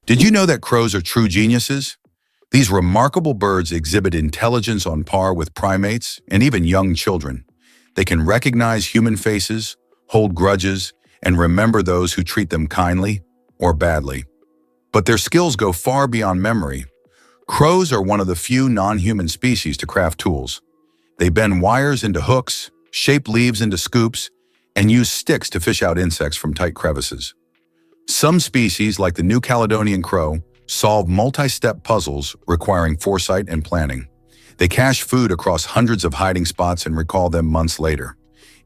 Did you know that crows are true geniuses? These remarkable birds exhibit intelligence on par with primates and even young children. They can recognize human faces, hold grudges, and remember those who treat them kindly or badly. But their skills go far beyond memory. Crows are one of the few non-human species to craft tools. They bend wires into hooks, shape leaves into scoops, and use sticks to fish out insects from tight crevices. Some species, like the New Caledonian crow, solve multi-step puzzles requiring foresight and planning. They cache food across hundreds of hiding spots and recall them months later.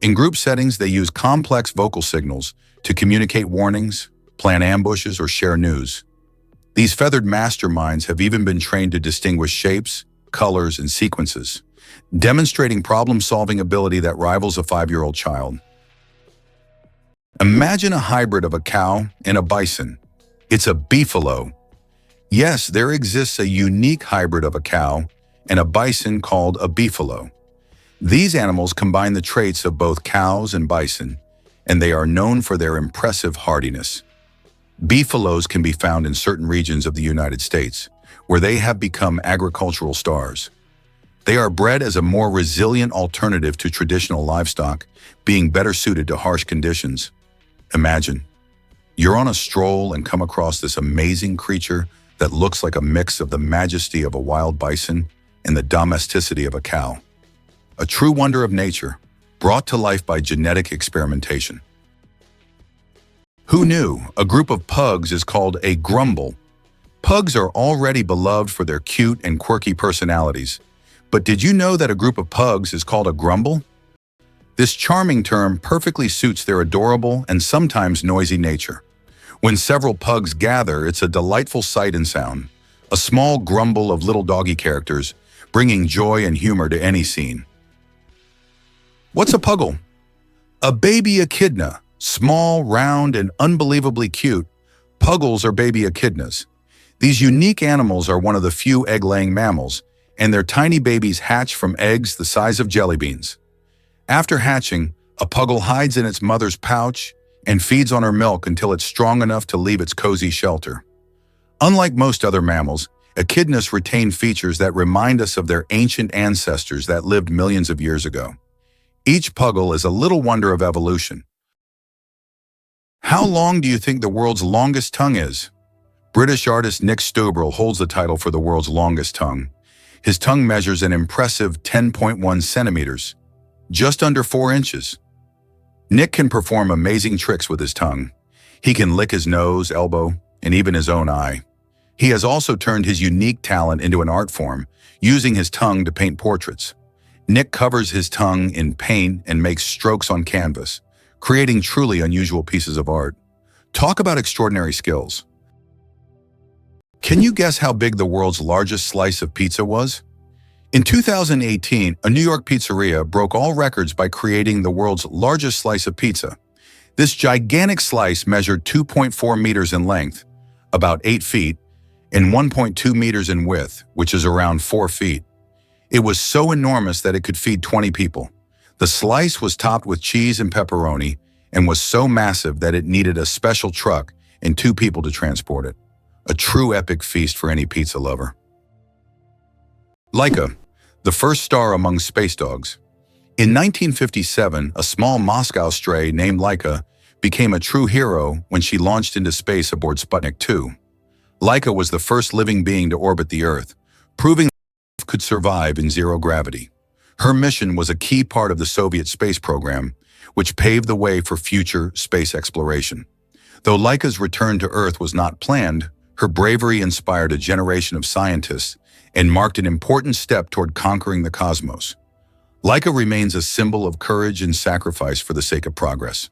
In group settings, they use complex vocal signals to communicate warnings, plan ambushes, or share news. These feathered masterminds have even been trained to distinguish shapes, colors, and sequences, demonstrating problem-solving ability that rivals a 5-year-old child. Imagine a hybrid of a cow and a bison. It's a beefalo. Yes, there exists a unique hybrid of a cow and a bison called a beefalo. These animals combine the traits of both cows and bison, and they are known for their impressive hardiness. Beefalos can be found in certain regions of the United States, where they have become agricultural stars. They are bred as a more resilient alternative to traditional livestock, being better suited to harsh conditions. Imagine, you're on a stroll and come across this amazing creature that looks like a mix of the majesty of a wild bison and the domesticity of a cow. A true wonder of nature, brought to life by genetic experimentation. Who knew a group of pugs is called a grumble? Pugs are already beloved for their cute and quirky personalities. But did you know that a group of pugs is called a grumble? This charming term perfectly suits their adorable and sometimes noisy nature. When several pugs gather, it's a delightful sight and sound, a small grumble of little doggy characters, bringing joy and humor to any scene. What's a puggle? A baby echidna, small, round, and unbelievably cute. Puggles are baby echidnas. These unique animals are one of the few egg-laying mammals, and their tiny babies hatch from eggs the size of jelly beans. After hatching, a puggle hides in its mother's pouch and feeds on her milk until it's strong enough to leave its cozy shelter. Unlike most other mammals, echidnas retain features that remind us of their ancient ancestors that lived millions of years ago. Each puggle is a little wonder of evolution. How long do you think the world's longest tongue is? British artist Nick Stobrel holds the title for the world's longest tongue. His tongue measures an impressive 10.1 centimeters, just under 4 inches. Nick can perform amazing tricks with his tongue. He can lick his nose, elbow, and even his own eye. He has also turned his unique talent into an art form, using his tongue to paint portraits. Nick covers his tongue in paint and makes strokes on canvas, creating truly unusual pieces of art. Talk about extraordinary skills. Can you guess how big the world's largest slice of pizza was? In 2018, a New York pizzeria broke all records by creating the world's largest slice of pizza. This gigantic slice measured 2.4 meters in length, about 8 feet, and 1.2 meters in width, which is around 4 feet. It was so enormous that it could feed 20 people. The slice was topped with cheese and pepperoni and was so massive that it needed a special truck and 2 people to transport it. A true epic feast for any pizza lover. Laika, the first star among space dogs. In 1957, a small Moscow stray named Laika became a true hero when she launched into space aboard Sputnik 2. Laika was the first living being to orbit the Earth, proving that life could survive in zero gravity. Her mission was a key part of the Soviet space program, which paved the way for future space exploration. Though Laika's return to Earth was not planned, her bravery inspired a generation of scientists and marked an important step toward conquering the cosmos. Laika remains a symbol of courage and sacrifice for the sake of progress.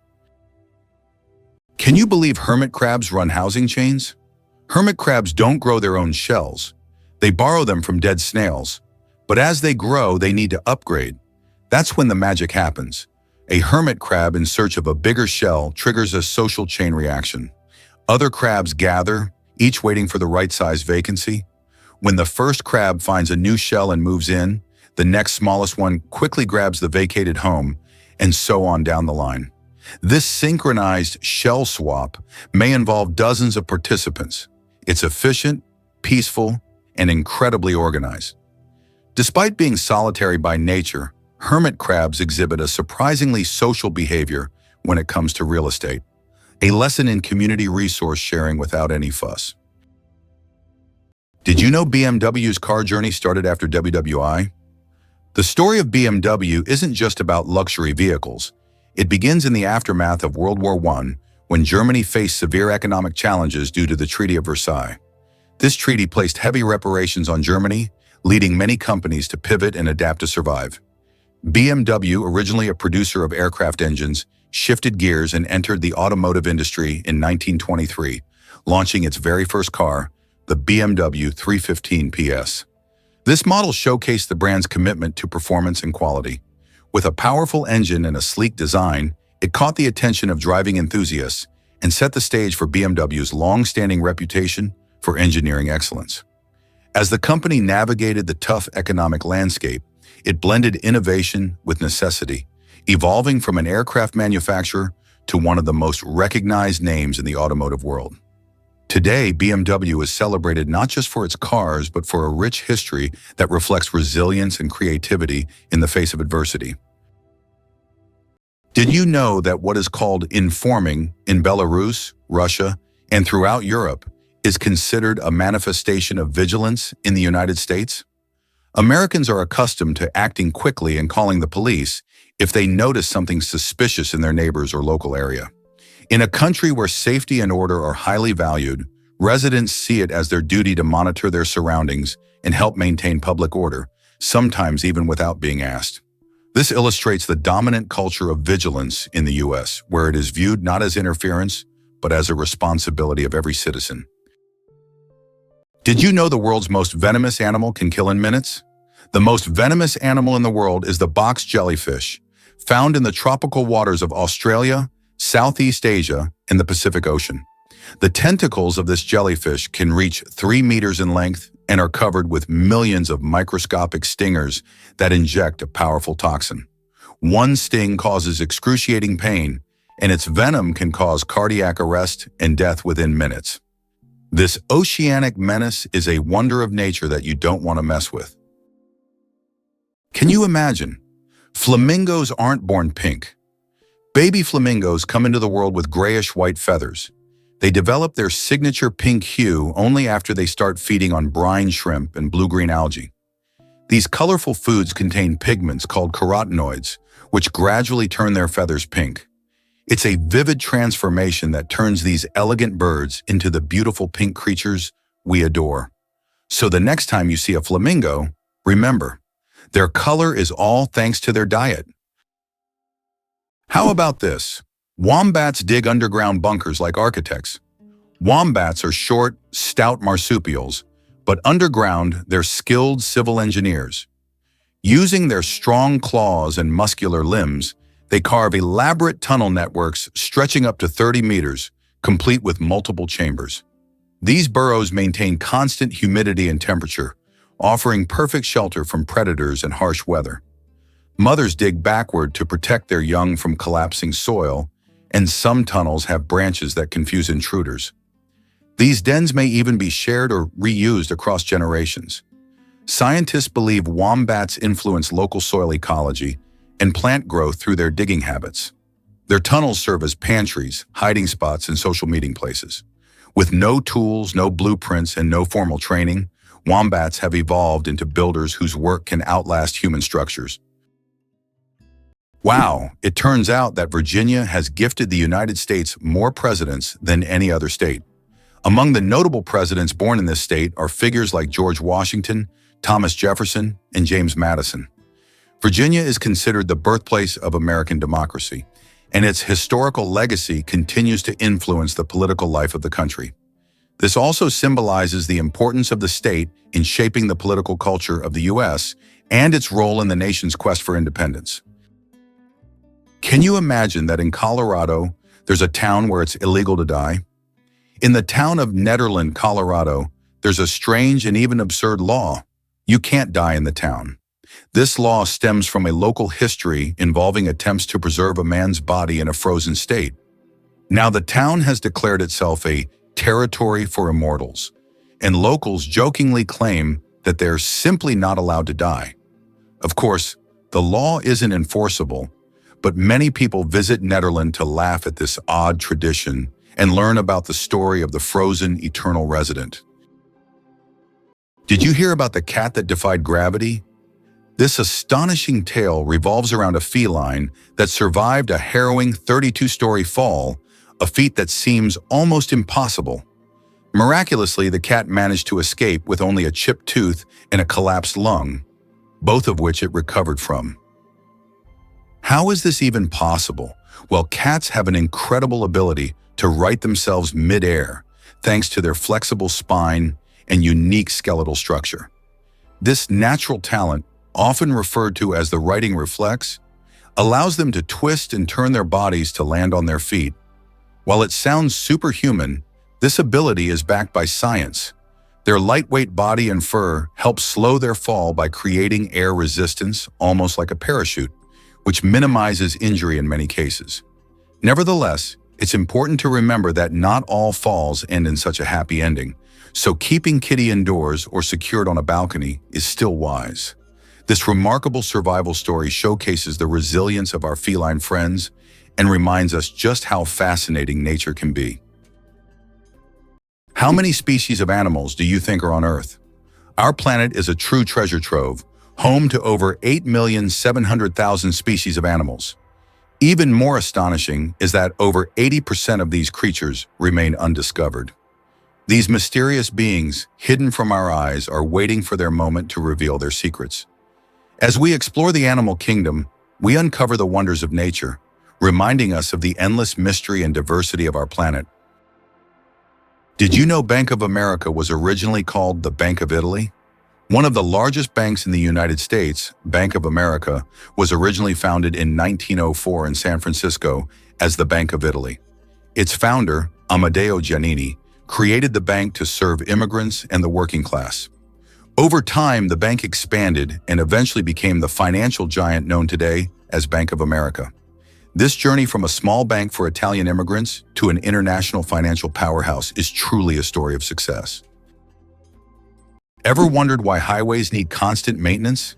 Can you believe hermit crabs run housing chains? Hermit crabs don't grow their own shells. They borrow them from dead snails. But as they grow, they need to upgrade. That's when the magic happens. A hermit crab in search of a bigger shell triggers a social chain reaction. Other crabs gather, each waiting for the right size vacancy. When the first crab finds a new shell and moves in, the next smallest one quickly grabs the vacated home, and so on down the line. This synchronized shell swap may involve dozens of participants. It's efficient, peaceful, and incredibly organized. Despite being solitary by nature, hermit crabs exhibit a surprisingly social behavior when it comes to real estate, a lesson in community resource sharing without any fuss. Did you know BMW's car journey started after WWI? The story of BMW isn't just about luxury vehicles. It begins in the aftermath of World War I, when Germany faced severe economic challenges due to the Treaty of Versailles. This treaty placed heavy reparations on Germany, leading many companies to pivot and adapt to survive. BMW, originally a producer of aircraft engines, shifted gears and entered the automotive industry in 1923, launching its very first car, the BMW 315 PS. This model showcased the brand's commitment to performance and quality. With a powerful engine and a sleek design, it caught the attention of driving enthusiasts and set the stage for BMW's long-standing reputation for engineering excellence. As the company navigated the tough economic landscape, it blended innovation with necessity, evolving from an aircraft manufacturer to one of the most recognized names in the automotive world. Today, BMW is celebrated not just for its cars, but for a rich history that reflects resilience and creativity in the face of adversity. Did you know that what is called informing in Belarus, Russia, and throughout Europe is considered a manifestation of vigilance in the United States? Americans are accustomed to acting quickly and calling the police if they notice something suspicious in their neighbors or local area. In a country where safety and order are highly valued, residents see it as their duty to monitor their surroundings and help maintain public order, sometimes even without being asked. This illustrates the dominant culture of vigilance in the U.S., where it is viewed not as interference, but as a responsibility of every citizen. Did you know the world's most venomous animal can kill in minutes? The most venomous animal in the world is the box jellyfish, found in the tropical waters of Australia, Southeast Asia, and the Pacific Ocean. The tentacles of this jellyfish can reach 3 meters in length and are covered with millions of microscopic stingers that inject a powerful toxin. One sting causes excruciating pain, and its venom can cause cardiac arrest and death within minutes. This oceanic menace is a wonder of nature that you don't want to mess with. Can you imagine? Flamingos aren't born pink. Baby flamingos come into the world with grayish-white feathers. They develop their signature pink hue only after they start feeding on brine shrimp and blue-green algae. These colorful foods contain pigments called carotenoids, which gradually turn their feathers pink. It's a vivid transformation that turns these elegant birds into the beautiful pink creatures we adore. So the next time you see a flamingo, remember, their color is all thanks to their diet. How about this? Wombats dig underground bunkers like architects. Wombats are short, stout marsupials, but underground they're skilled civil engineers. Using their strong claws and muscular limbs, they carve elaborate tunnel networks stretching up to 30 meters, complete with multiple chambers. These burrows maintain constant humidity and temperature, offering perfect shelter from predators and harsh weather. Mothers dig backward to protect their young from collapsing soil, and some tunnels have branches that confuse intruders. These dens may even be shared or reused across generations. Scientists believe wombats influence local soil ecology and plant growth through their digging habits. Their tunnels serve as pantries, hiding spots, and social meeting places. With no tools, no blueprints, and no formal training, wombats have evolved into builders whose work can outlast human structures. Wow, it turns out that Virginia has gifted the United States more presidents than any other state. Among the notable presidents born in this state are figures like George Washington, Thomas Jefferson, and James Madison. Virginia is considered the birthplace of American democracy, and its historical legacy continues to influence the political life of the country. This also symbolizes the importance of the state in shaping the political culture of the U.S. and its role in the nation's quest for independence. Can you imagine that in Colorado, there's a town where it's illegal to die? In the town of Nederland, Colorado, there's a strange and even absurd law. You can't die in the town. This law stems from a local history involving attempts to preserve a man's body in a frozen state. Now, the town has declared itself a territory for immortals, and locals jokingly claim that they're simply not allowed to die. Of course, the law isn't enforceable, but many people visit Netherlands to laugh at this odd tradition and learn about the story of the frozen eternal resident. Did you hear about the cat that defied gravity? This astonishing tale revolves around a feline that survived a harrowing 32-story fall, a feat that seems almost impossible. Miraculously, the cat managed to escape with only a chipped tooth and a collapsed lung, both of which it recovered from. How is this even possible? Well, cats have an incredible ability to right themselves mid-air, thanks to their flexible spine and unique skeletal structure. This natural talent, often referred to as the righting reflex, allows them to twist and turn their bodies to land on their feet. While it sounds superhuman, this ability is backed by science. Their lightweight body and fur help slow their fall by creating air resistance, almost like a parachute, which minimizes injury in many cases. Nevertheless, it's important to remember that not all falls end in such a happy ending, so keeping Kitty indoors or secured on a balcony is still wise. This remarkable survival story showcases the resilience of our feline friends and reminds us just how fascinating nature can be. How many species of animals do you think are on Earth? Our planet is a true treasure trove, home to over 8,700,000 species of animals. Even more astonishing is that over 80% of these creatures remain undiscovered. These mysterious beings, hidden from our eyes, are waiting for their moment to reveal their secrets. As we explore the animal kingdom, we uncover the wonders of nature, reminding us of the endless mystery and diversity of our planet. Did you know Bank of America was originally called the Bank of Italy? One of the largest banks in the United States, Bank of America, was originally founded in 1904 in San Francisco as the Bank of Italy. Its founder, Amedeo Giannini, created the bank to serve immigrants and the working class. Over time, the bank expanded and eventually became the financial giant known today as Bank of America. This journey from a small bank for Italian immigrants to an international financial powerhouse is truly a story of success. Ever wondered why highways need constant maintenance?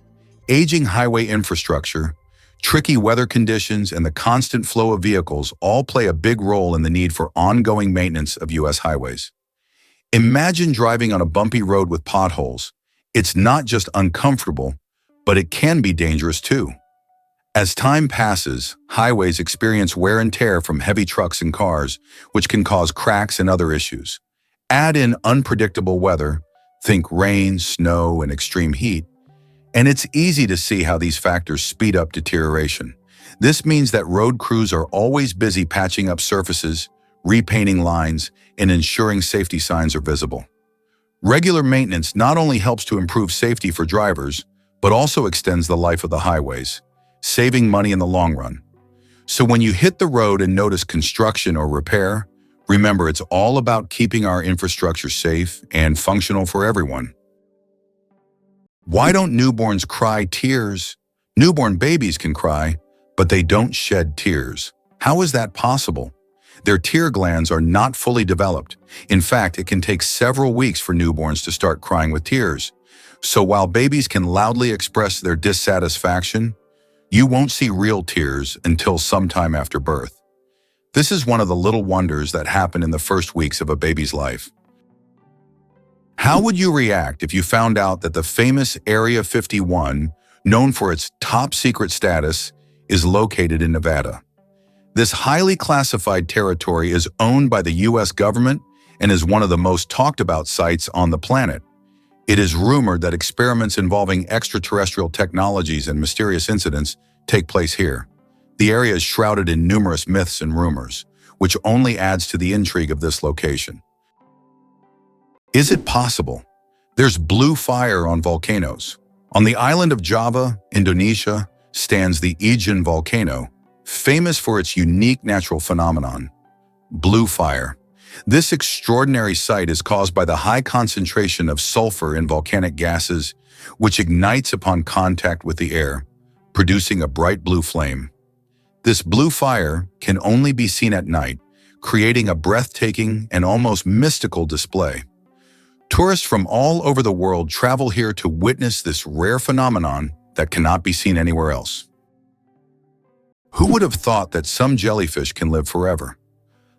Aging highway infrastructure, tricky weather conditions, and the constant flow of vehicles all play a big role in the need for ongoing maintenance of U.S. highways. Imagine driving on a bumpy road with potholes. It's not just uncomfortable, but it can be dangerous too. As time passes, highways experience wear and tear from heavy trucks and cars, which can cause cracks and other issues. Add in unpredictable weather, think rain, snow, and extreme heat, and it's easy to see how these factors speed up deterioration. This means that road crews are always busy patching up surfaces, repainting lines, and ensuring safety signs are visible. Regular maintenance not only helps to improve safety for drivers, but also extends the life of the highways, saving money in the long run. So when you hit the road and notice construction or repair, remember it's all about keeping our infrastructure safe and functional for everyone. Why don't newborns cry tears? Newborn babies can cry, but they don't shed tears. How is that possible? Their tear glands are not fully developed. In fact, it can take several weeks for newborns to start crying with tears. So while babies can loudly express their dissatisfaction, you won't see real tears until sometime after birth. This is one of the little wonders that happen in the first weeks of a baby's life. How would you react if you found out that the famous Area 51, known for its top secret status, is located in Nevada? This highly classified territory is owned by the U.S. government and is one of the most talked about sites on the planet. It is rumored that experiments involving extraterrestrial technologies and mysterious incidents take place here. The area is shrouded in numerous myths and rumors, which only adds to the intrigue of this location. Is it possible? There's blue fire on volcanoes. On the island of Java, Indonesia, stands the Aegean volcano, famous for its unique natural phenomenon, blue fire. This extraordinary sight is caused by the high concentration of sulfur in volcanic gases, which ignites upon contact with the air, producing a bright blue flame. This blue fire can only be seen at night, creating a breathtaking and almost mystical display. Tourists from all over the world travel here to witness this rare phenomenon that cannot be seen anywhere else. Who would have thought that some jellyfish can live forever?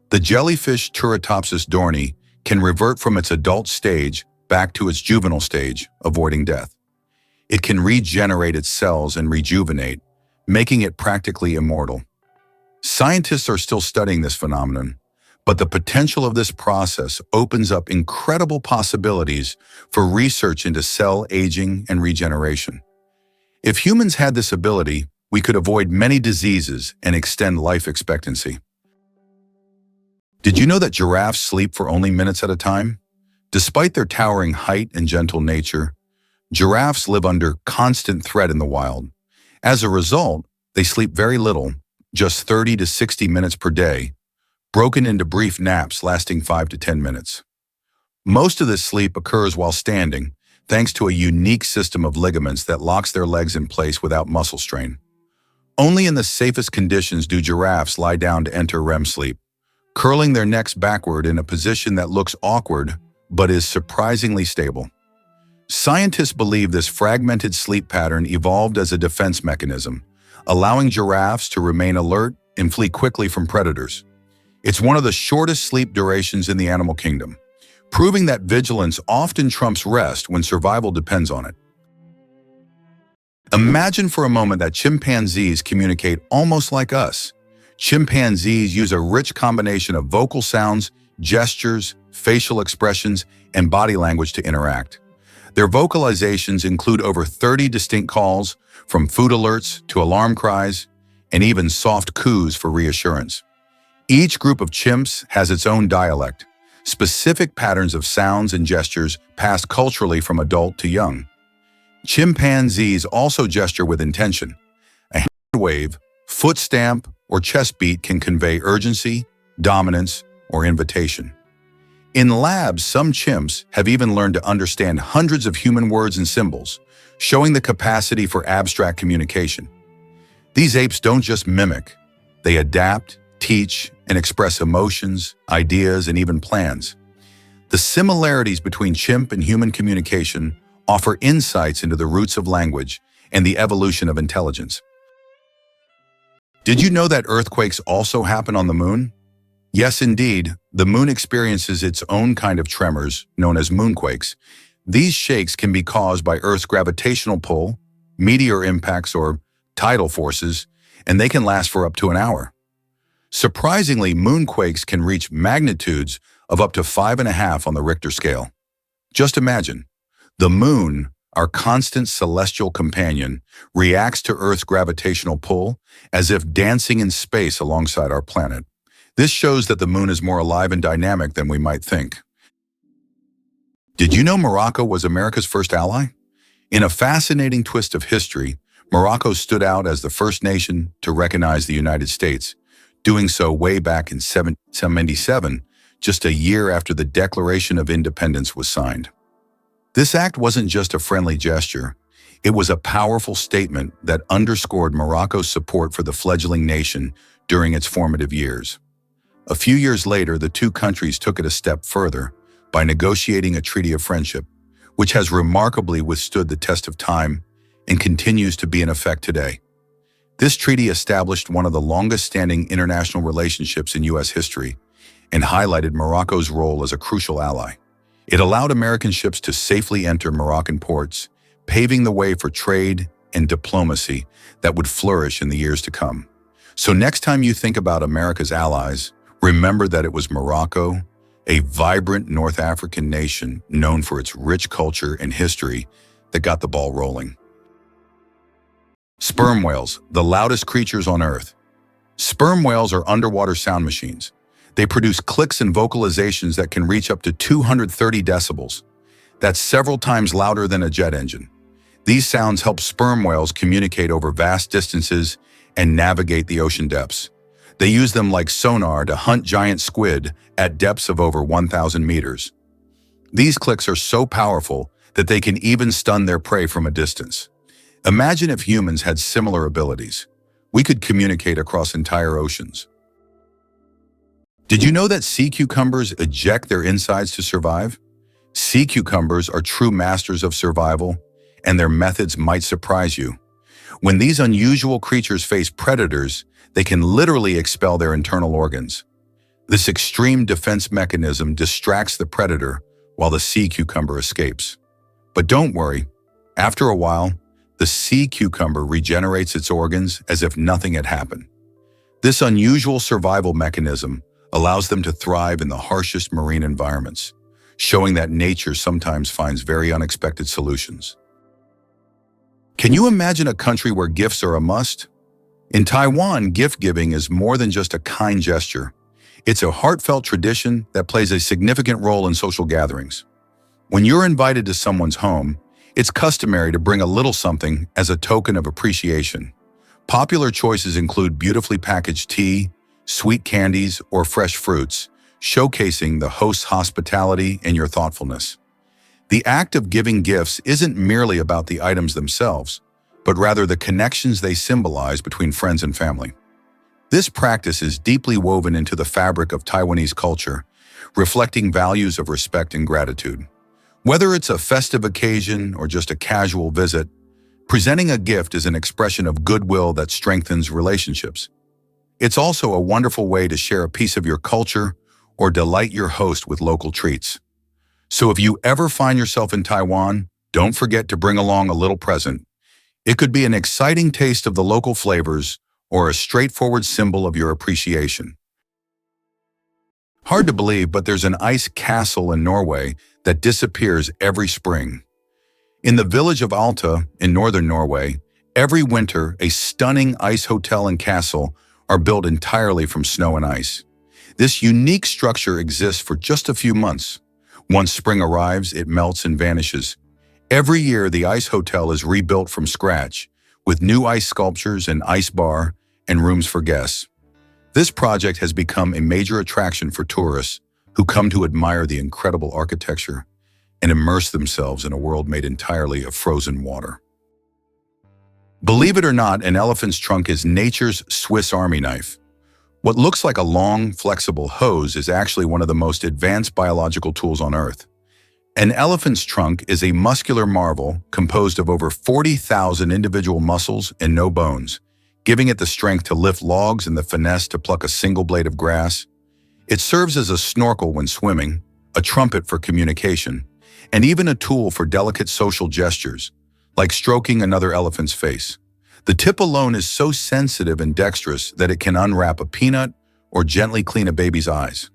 The jellyfish Turritopsis dohrnii can revert from its adult stage back to its juvenile stage, avoiding death. It can regenerate its cells and rejuvenate, making it practically immortal. Scientists are still studying this phenomenon, but the potential of this process opens up incredible possibilities for research into cell aging and regeneration. If humans had this ability, we could avoid many diseases and extend life expectancy. Did you know that giraffes sleep for only minutes at a time? Despite their towering height and gentle nature, giraffes live under constant threat in the wild. As a result, they sleep very little, just 30 to 60 minutes per day, broken into brief naps lasting 5 to 10 minutes. Most of this sleep occurs while standing, thanks to a unique system of ligaments that locks their legs in place without muscle strain. Only in the safest conditions do giraffes lie down to enter REM sleep, curling their necks backward in a position that looks awkward but is surprisingly stable. Scientists believe this fragmented sleep pattern evolved as a defense mechanism, allowing giraffes to remain alert and flee quickly from predators. It's one of the shortest sleep durations in the animal kingdom, proving that vigilance often trumps rest when survival depends on it. Imagine for a moment that chimpanzees communicate almost like us. Chimpanzees use a rich combination of vocal sounds, gestures, facial expressions, and body language to interact. Their vocalizations include over 30 distinct calls, from food alerts to alarm cries, and even soft coos for reassurance. Each group of chimps has its own dialect, specific patterns of sounds and gestures passed culturally from adult to young. Chimpanzees also gesture with intention. A hand wave, foot stamp, or chest beat can convey urgency, dominance, or invitation. In labs, some chimps have even learned to understand hundreds of human words and symbols, showing the capacity for abstract communication. These apes don't just mimic, they adapt, teach, and express emotions, ideas, and even plans. The similarities between chimp and human communication offer insights into the roots of language and the evolution of intelligence. Did you know that earthquakes also happen on the moon? Yes, indeed, the moon experiences its own kind of tremors, known as moonquakes. These shakes can be caused by Earth's gravitational pull, meteor impacts, or tidal forces, and they can last for up to an hour. Surprisingly, moonquakes can reach magnitudes of up to 5.5 on the Richter scale. Just imagine, the moon, our constant celestial companion, reacts to Earth's gravitational pull as if dancing in space alongside our planet. This shows that the moon is more alive and dynamic than we might think. Did you know Morocco was America's first ally? In a fascinating twist of history, Morocco stood out as the first nation to recognize the United States, doing so way back in 1777, just a year after the Declaration of Independence was signed. This act wasn't just a friendly gesture, it was a powerful statement that underscored Morocco's support for the fledgling nation during its formative years. A few years later, the two countries took it a step further by negotiating a treaty of friendship, which has remarkably withstood the test of time and continues to be in effect today. This treaty established one of the longest-standing international relationships in U.S. history and highlighted Morocco's role as a crucial ally. It allowed American ships to safely enter Moroccan ports, paving the way for trade and diplomacy that would flourish in the years to come. So next time you think about America's allies, remember that it was Morocco, a vibrant North African nation known for its rich culture and history, that got the ball rolling. Sperm whales, the loudest creatures on Earth. Sperm whales are underwater sound machines. They produce clicks and vocalizations that can reach up to 230 decibels. That's several times louder than a jet engine. These sounds help sperm whales communicate over vast distances and navigate the ocean depths. They use them like sonar to hunt giant squid at depths of over 1,000 meters. These clicks are so powerful that they can even stun their prey from a distance. Imagine if humans had similar abilities. We could communicate across entire oceans. Did you know that sea cucumbers eject their insides to survive? Sea cucumbers are true masters of survival, and their methods might surprise you. When these unusual creatures face predators, they can literally expel their internal organs. This extreme defense mechanism distracts the predator while the sea cucumber escapes. But don't worry, after a while, the sea cucumber regenerates its organs as if nothing had happened. This unusual survival mechanism allows them to thrive in the harshest marine environments, showing that nature sometimes finds very unexpected solutions. Can you imagine a country where gifts are a must? In Taiwan, gift-giving is more than just a kind gesture. It's a heartfelt tradition that plays a significant role in social gatherings. When you're invited to someone's home, it's customary to bring a little something as a token of appreciation. Popular choices include beautifully packaged tea, sweet candies, or fresh fruits, showcasing the host's hospitality and your thoughtfulness. The act of giving gifts isn't merely about the items themselves, but rather the connections they symbolize between friends and family. This practice is deeply woven into the fabric of Taiwanese culture, reflecting values of respect and gratitude. Whether it's a festive occasion or just a casual visit, presenting a gift is an expression of goodwill that strengthens relationships. It's also a wonderful way to share a piece of your culture or delight your host with local treats. So if you ever find yourself in Taiwan, don't forget to bring along a little present. It could be an exciting taste of the local flavors or a straightforward symbol of your appreciation. Hard to believe, but there's an ice castle in Norway that disappears every spring. In the village of Alta in northern Norway, every winter a stunning ice hotel and castle are built entirely from snow and ice. This unique structure exists for just a few months. Once spring arrives, it melts and vanishes. Every year, the ice hotel is rebuilt from scratch, with new ice sculptures, an ice bar, and rooms for guests. This project has become a major attraction for tourists who come to admire the incredible architecture and immerse themselves in a world made entirely of frozen water. Believe it or not, an elephant's trunk is nature's Swiss Army knife. What looks like a long, flexible hose is actually one of the most advanced biological tools on Earth. An elephant's trunk is a muscular marvel composed of over 40,000 individual muscles and no bones, giving it the strength to lift logs and the finesse to pluck a single blade of grass. It serves as a snorkel when swimming, a trumpet for communication, and even a tool for delicate social gestures, like stroking another elephant's face. The tip alone is so sensitive and dexterous that it can unwrap a peanut or gently clean a baby's eyes.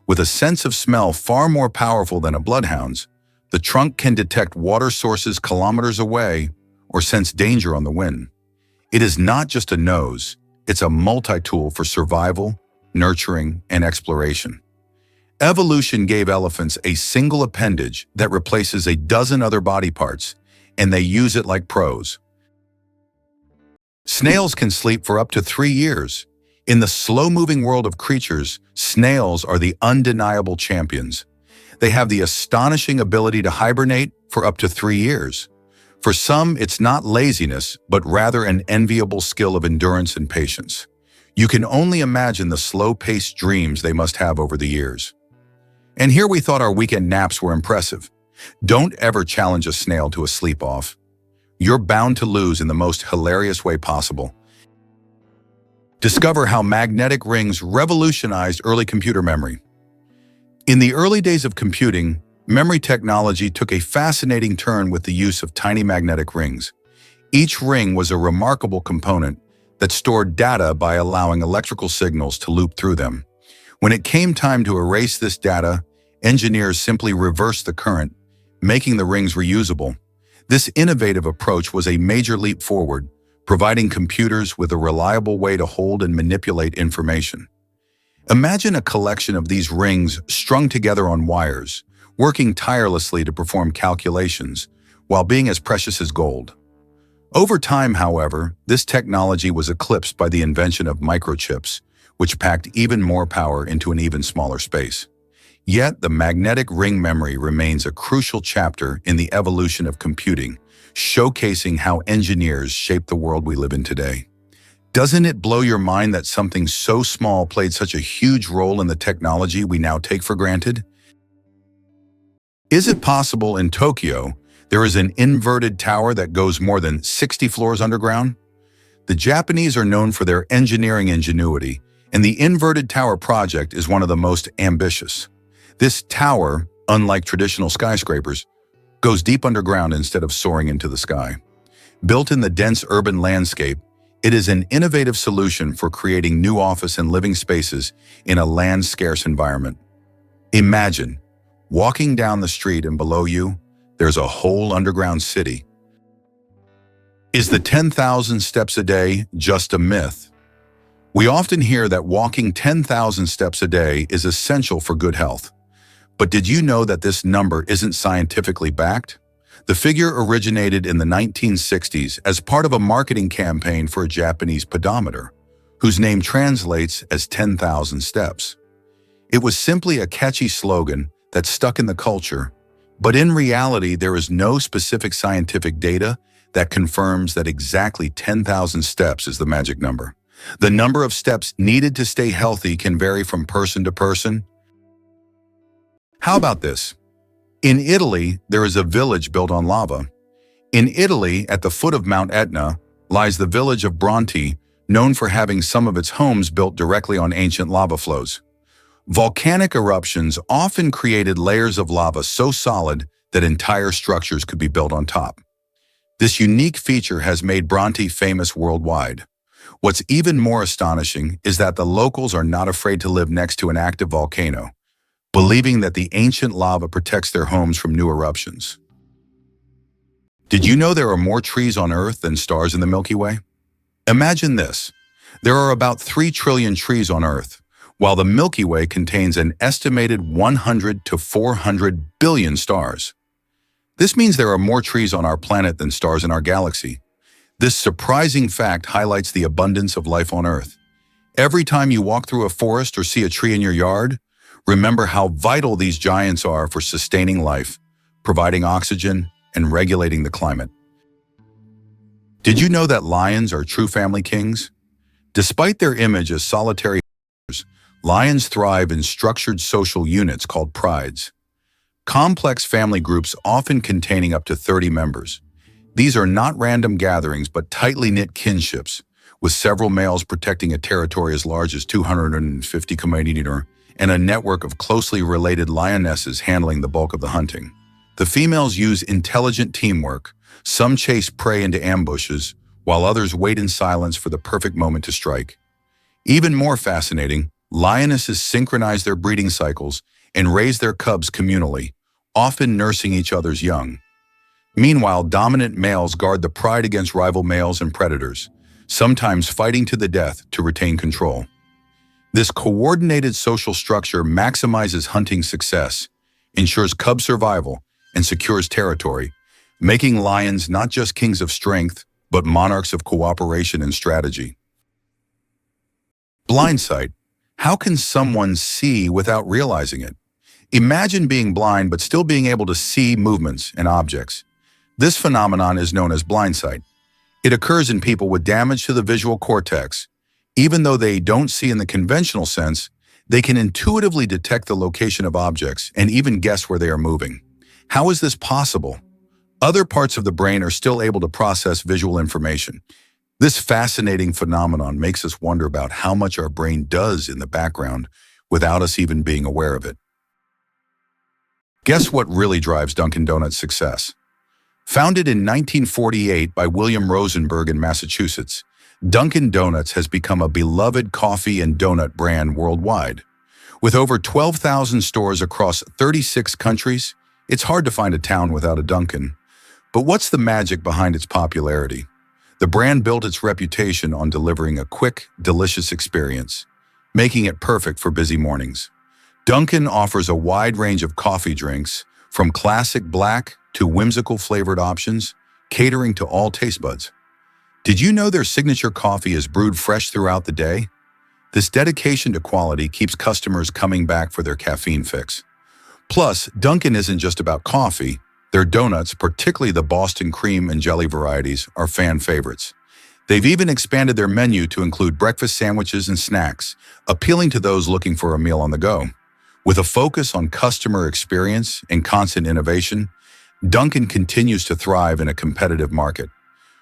With a sense of smell far more powerful than a bloodhound's, the trunk can detect water sources kilometers away or sense danger on the wind. It is not just a nose, it's a multi-tool for survival, nurturing, and exploration. Evolution gave elephants a single appendage that replaces a dozen other body parts, and they use it like pros. Snails can sleep for up to 3 years. In the slow-moving world of creatures, snails are the undeniable champions. They have the astonishing ability to hibernate for up to 3 years. For some, it's not laziness, but rather an enviable skill of endurance and patience. You can only imagine the slow-paced dreams they must have over the years. And here we thought our weekend naps were impressive. Don't ever challenge a snail to a sleep-off. You're bound to lose in the most hilarious way possible. Discover how magnetic rings revolutionized early computer memory. In the early days of computing, memory technology took a fascinating turn with the use of tiny magnetic rings. Each ring was a remarkable component that stored data by allowing electrical signals to loop through them. When it came time to erase this data, engineers simply reversed the current, making the rings reusable. This innovative approach was a major leap forward, providing computers with a reliable way to hold and manipulate information. Imagine a collection of these rings strung together on wires, working tirelessly to perform calculations, while being as precious as gold. Over time, however, this technology was eclipsed by the invention of microchips, which packed even more power into an even smaller space. Yet, the magnetic ring memory remains a crucial chapter in the evolution of computing, showcasing how engineers shape the world we live in today. Doesn't it blow your mind that something so small played such a huge role in the technology we now take for granted? Is it possible in Tokyo there is an inverted tower that goes more than 60 floors underground? The Japanese are known for their engineering ingenuity, and the inverted tower project is one of the most ambitious. This tower, unlike traditional skyscrapers, goes deep underground instead of soaring into the sky. Built in the dense urban landscape, it is an innovative solution for creating new office and living spaces in a land-scarce environment. Imagine walking down the street and below you, there's a whole underground city. Is the 10,000 steps a day just a myth? We often hear that walking 10,000 steps a day is essential for good health. But did you know that this number isn't scientifically backed? The figure originated in the 1960s as part of a marketing campaign for a Japanese pedometer, whose name translates as 10,000 steps. It was simply a catchy slogan that stuck in the culture, but in reality there is no specific scientific data that confirms that exactly 10,000 steps is the magic number. The number of steps needed to stay healthy can vary from person to person. How about this? In Italy, there is a village built on lava. In Italy, at the foot of Mount Etna, lies the village of Bronte, known for having some of its homes built directly on ancient lava flows. Volcanic eruptions often created layers of lava so solid that entire structures could be built on top. This unique feature has made Bronte famous worldwide. What's even more astonishing is that the locals are not afraid to live next to an active volcano, believing that the ancient lava protects their homes from new eruptions. Did you know there are more trees on Earth than stars in the Milky Way? Imagine this. There are about 3 trillion trees on Earth, while the Milky Way contains an estimated 100 to 400 billion stars. This means there are more trees on our planet than stars in our galaxy. This surprising fact highlights the abundance of life on Earth. Every time you walk through a forest or see a tree in your yard, remember how vital these giants are for sustaining life, providing oxygen, and regulating the climate. Did you know that lions are true family kings? Despite their image as solitary creatures, lions thrive in structured social units called prides. Complex family groups often containing up to 30 members. These are not random gatherings but tightly knit kinships, with several males protecting a territory as large as 250 km and a network of closely related lionesses handling the bulk of the hunting. The females use intelligent teamwork. Some chase prey into ambushes, while others wait in silence for the perfect moment to strike. Even more fascinating, lionesses synchronize their breeding cycles and raise their cubs communally, often nursing each other's young. Meanwhile, dominant males guard the pride against rival males and predators, sometimes fighting to the death to retain control. This coordinated social structure maximizes hunting success, ensures cub survival, and secures territory, making lions not just kings of strength, but monarchs of cooperation and strategy. Blind sight. How can someone see without realizing it? Imagine being blind but still being able to see movements and objects. This phenomenon is known as blind sight. It occurs in people with damage to the visual cortex. Even though they don't see in the conventional sense, they can intuitively detect the location of objects and even guess where they are moving. How is this possible? Other parts of the brain are still able to process visual information. This fascinating phenomenon makes us wonder about how much our brain does in the background without us even being aware of it. Guess what really drives Dunkin' Donuts' success? Founded in 1948 by William Rosenberg in Massachusetts, Dunkin' Donuts has become a beloved coffee and donut brand worldwide. With over 12,000 stores across 36 countries, it's hard to find a town without a Dunkin'. But what's the magic behind its popularity? The brand built its reputation on delivering a quick, delicious experience, making it perfect for busy mornings. Dunkin' offers a wide range of coffee drinks, from classic black to whimsical flavored options, catering to all taste buds. Did you know their signature coffee is brewed fresh throughout the day? This dedication to quality keeps customers coming back for their caffeine fix. Plus, Dunkin' isn't just about coffee. Their donuts, particularly the Boston cream and jelly varieties, are fan favorites. They've even expanded their menu to include breakfast sandwiches and snacks, appealing to those looking for a meal on the go. With a focus on customer experience and constant innovation, Dunkin' continues to thrive in a competitive market.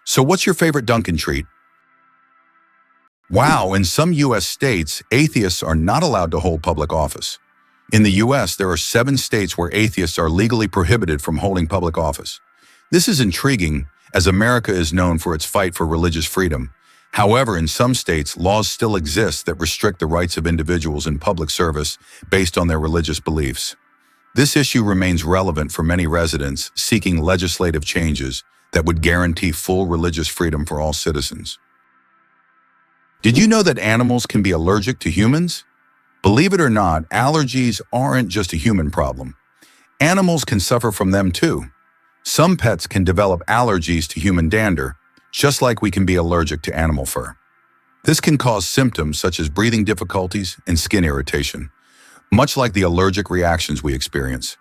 So what's your favorite Dunkin' treat? Wow, in some U.S. states, atheists are not allowed to hold public office. In the U.S., there are 7 states where atheists are legally prohibited from holding public office. This is intriguing, as America is known for its fight for religious freedom. However, in some states, laws still exist that restrict the rights of individuals in public service based on their religious beliefs. This issue remains relevant for many residents seeking legislative changes that would guarantee full religious freedom for all citizens. Did you know that animals can be allergic to humans? Believe it or not, allergies aren't just a human problem. Animals can suffer from them too. Some pets can develop allergies to human dander, just like we can be allergic to animal fur. This can cause symptoms such as breathing difficulties and skin irritation, much like the allergic reactions we experience.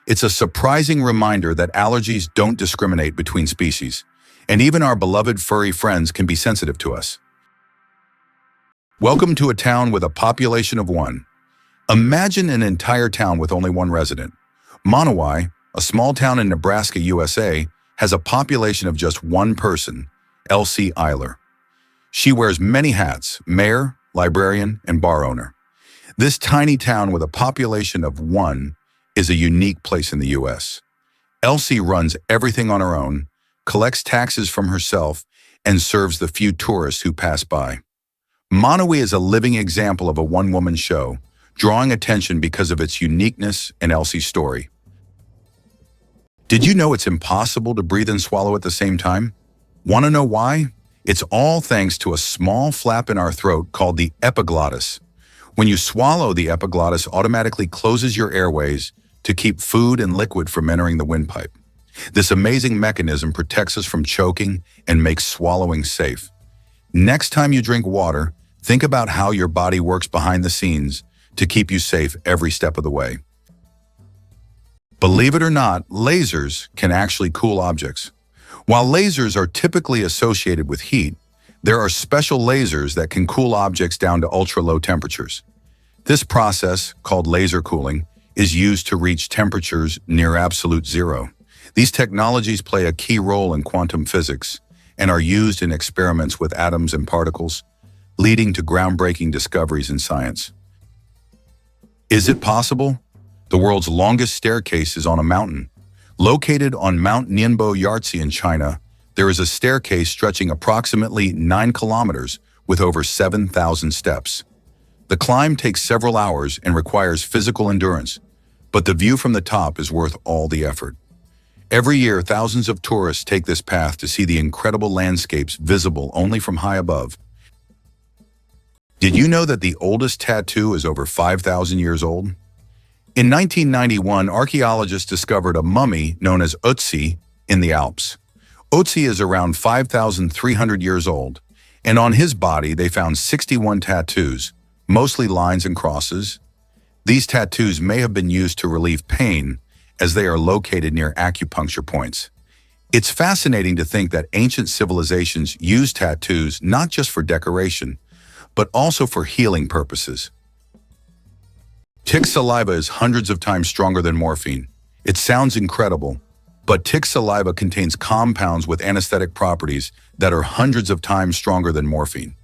It's a surprising reminder that allergies don't discriminate between species, and even our beloved furry friends can be sensitive to us. Welcome to a town with a population of 1. Imagine an entire town with only 1 resident. Monowai, a small town in Nebraska, USA, has a population of just 1 person, Elsie Eiler. She wears many hats: mayor, librarian, and bar owner. This tiny town with a population of 1 is a unique place in the U.S. Elsie runs everything on her own, collects taxes from herself, and serves the few tourists who pass by. Monowai is a living example of a one-woman show, drawing attention because of its uniqueness and Elsie's story. Did you know it's impossible to breathe and swallow at the same time? Want to know why? It's all thanks to a small flap in our throat called the epiglottis. When you swallow, the epiglottis automatically closes your airways to keep food and liquid from entering the windpipe. This amazing mechanism protects us from choking and makes swallowing safe. Next time you drink water, think about how your body works behind the scenes to keep you safe every step of the way. Believe it or not, lasers can actually cool objects. While lasers are typically associated with heat, there are special lasers that can cool objects down to ultra-low temperatures. This process, called laser cooling, is used to reach temperatures near absolute zero. These technologies play a key role in quantum physics and are used in experiments with atoms and particles, leading to groundbreaking discoveries in science. Is it possible? The world's longest staircase is on a mountain. Located on Mount Nianbo Yartze in China, there is a staircase stretching approximately 9 kilometers with over 7,000 steps. The climb takes several hours and requires physical endurance, but the view from the top is worth all the effort. Every year, thousands of tourists take this path to see the incredible landscapes visible only from high above. Did you know that the oldest tattoo is over 5,000 years old? In 1991, archaeologists discovered a mummy known as Ötzi in the Alps. Ötzi is around 5,300 years old, and on his body they found 61 tattoos, mostly lines and crosses. These tattoos may have been used to relieve pain, as they are located near acupuncture points. It's fascinating to think that ancient civilizations used tattoos not just for decoration, but also for healing purposes. Tick saliva is hundreds of times stronger than morphine. It sounds incredible, but tick saliva contains compounds with anesthetic properties that are hundreds of times stronger than morphine.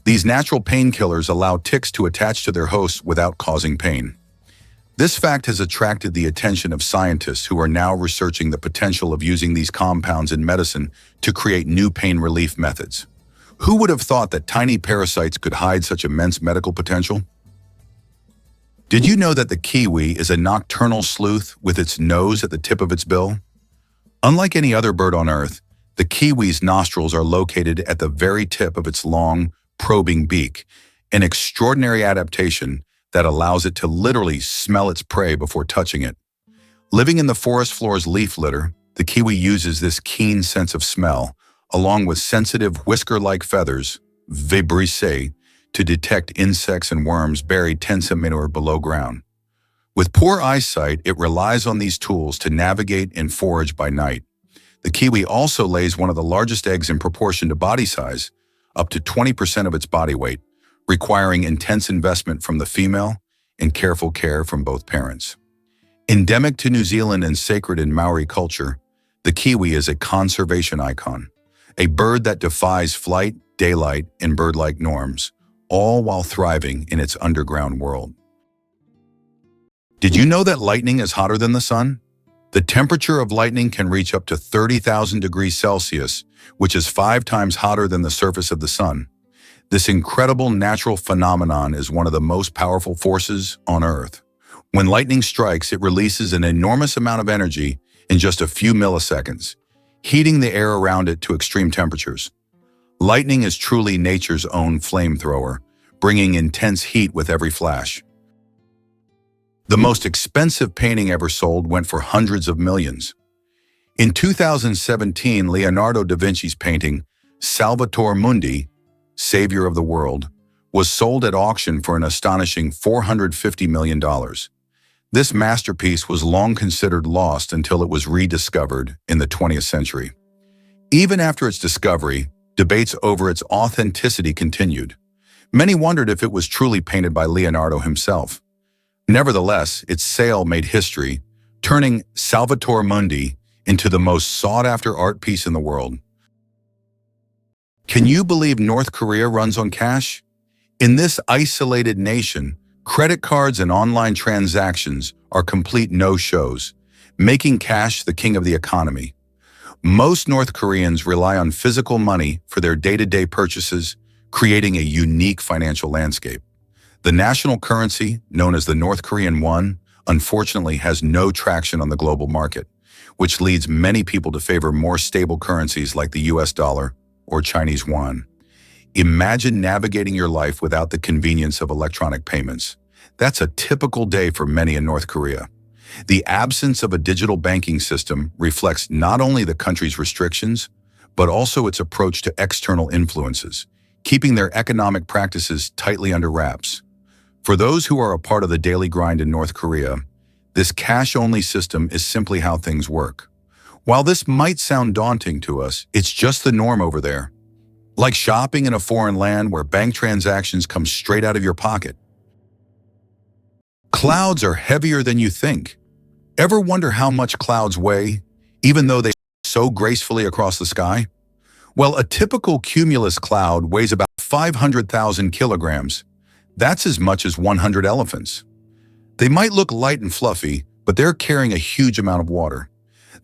These natural painkillers allow ticks to attach to their hosts without causing pain. This fact has attracted the attention of scientists who are now researching the potential of using these compounds in medicine to create new pain relief methods. Who would have thought that tiny parasites could hide such immense medical potential? Did you know that the kiwi is a nocturnal sleuth with its nose at the tip of its bill? Unlike any other bird on Earth, the kiwi's nostrils are located at the very tip of its long, probing beak, an extraordinary adaptation that allows it to literally smell its prey before touching it. Living in the forest floor's leaf litter, the kiwi uses this keen sense of smell, along with sensitive whisker-like feathers, vibrissae, to detect insects and worms buried 10 centimeters below ground. With poor eyesight, it relies on these tools to navigate and forage by night. The kiwi also lays one of the largest eggs in proportion to body size, up to 20% of its body weight, requiring intense investment from the female and careful care from both parents. Endemic to New Zealand and sacred in Maori culture, the kiwi is a conservation icon, a bird that defies flight, daylight, and bird-like norms, all while thriving in its underground world. Did you know that lightning is hotter than the sun? The temperature of lightning can reach up to 30,000 degrees Celsius, which is 5 times hotter than the surface of the sun. This incredible natural phenomenon is one of the most powerful forces on Earth. When lightning strikes, it releases an enormous amount of energy in just a few milliseconds, heating the air around it to extreme temperatures. Lightning is truly nature's own flamethrower, bringing intense heat with every flash. The most expensive painting ever sold went for hundreds of millions. In 2017, Leonardo da Vinci's painting, Salvator Mundi, Savior of the World, was sold at auction for an astonishing $450 million. This masterpiece was long considered lost until it was rediscovered in the 20th century. Even after its discovery, debates over its authenticity continued. Many wondered if it was truly painted by Leonardo himself. Nevertheless, its sale made history, turning Salvator Mundi into the most sought-after art piece in the world. Can you believe North Korea runs on cash? In this isolated nation, credit cards and online transactions are complete no-shows, making cash the king of the economy. Most North Koreans rely on physical money for their day-to-day purchases, creating a unique financial landscape. The national currency, known as the North Korean won, unfortunately has no traction on the global market, which leads many people to favor more stable currencies like the US dollar or Chinese yuan. Imagine navigating your life without the convenience of electronic payments. That's a typical day for many in North Korea. The absence of a digital banking system reflects not only the country's restrictions, but also its approach to external influences, keeping their economic practices tightly under wraps. For those who are a part of the daily grind in North Korea, this cash-only system is simply how things work. While this might sound daunting to us, it's just the norm over there. Like shopping in a foreign land where bank transactions come straight out of your pocket. Clouds are heavier than you think. Ever wonder how much clouds weigh, even though they so gracefully across the sky? Well, a typical cumulus cloud weighs about 500,000 kilograms. That's as much as 100 elephants. They might look light and fluffy, but they're carrying a huge amount of water.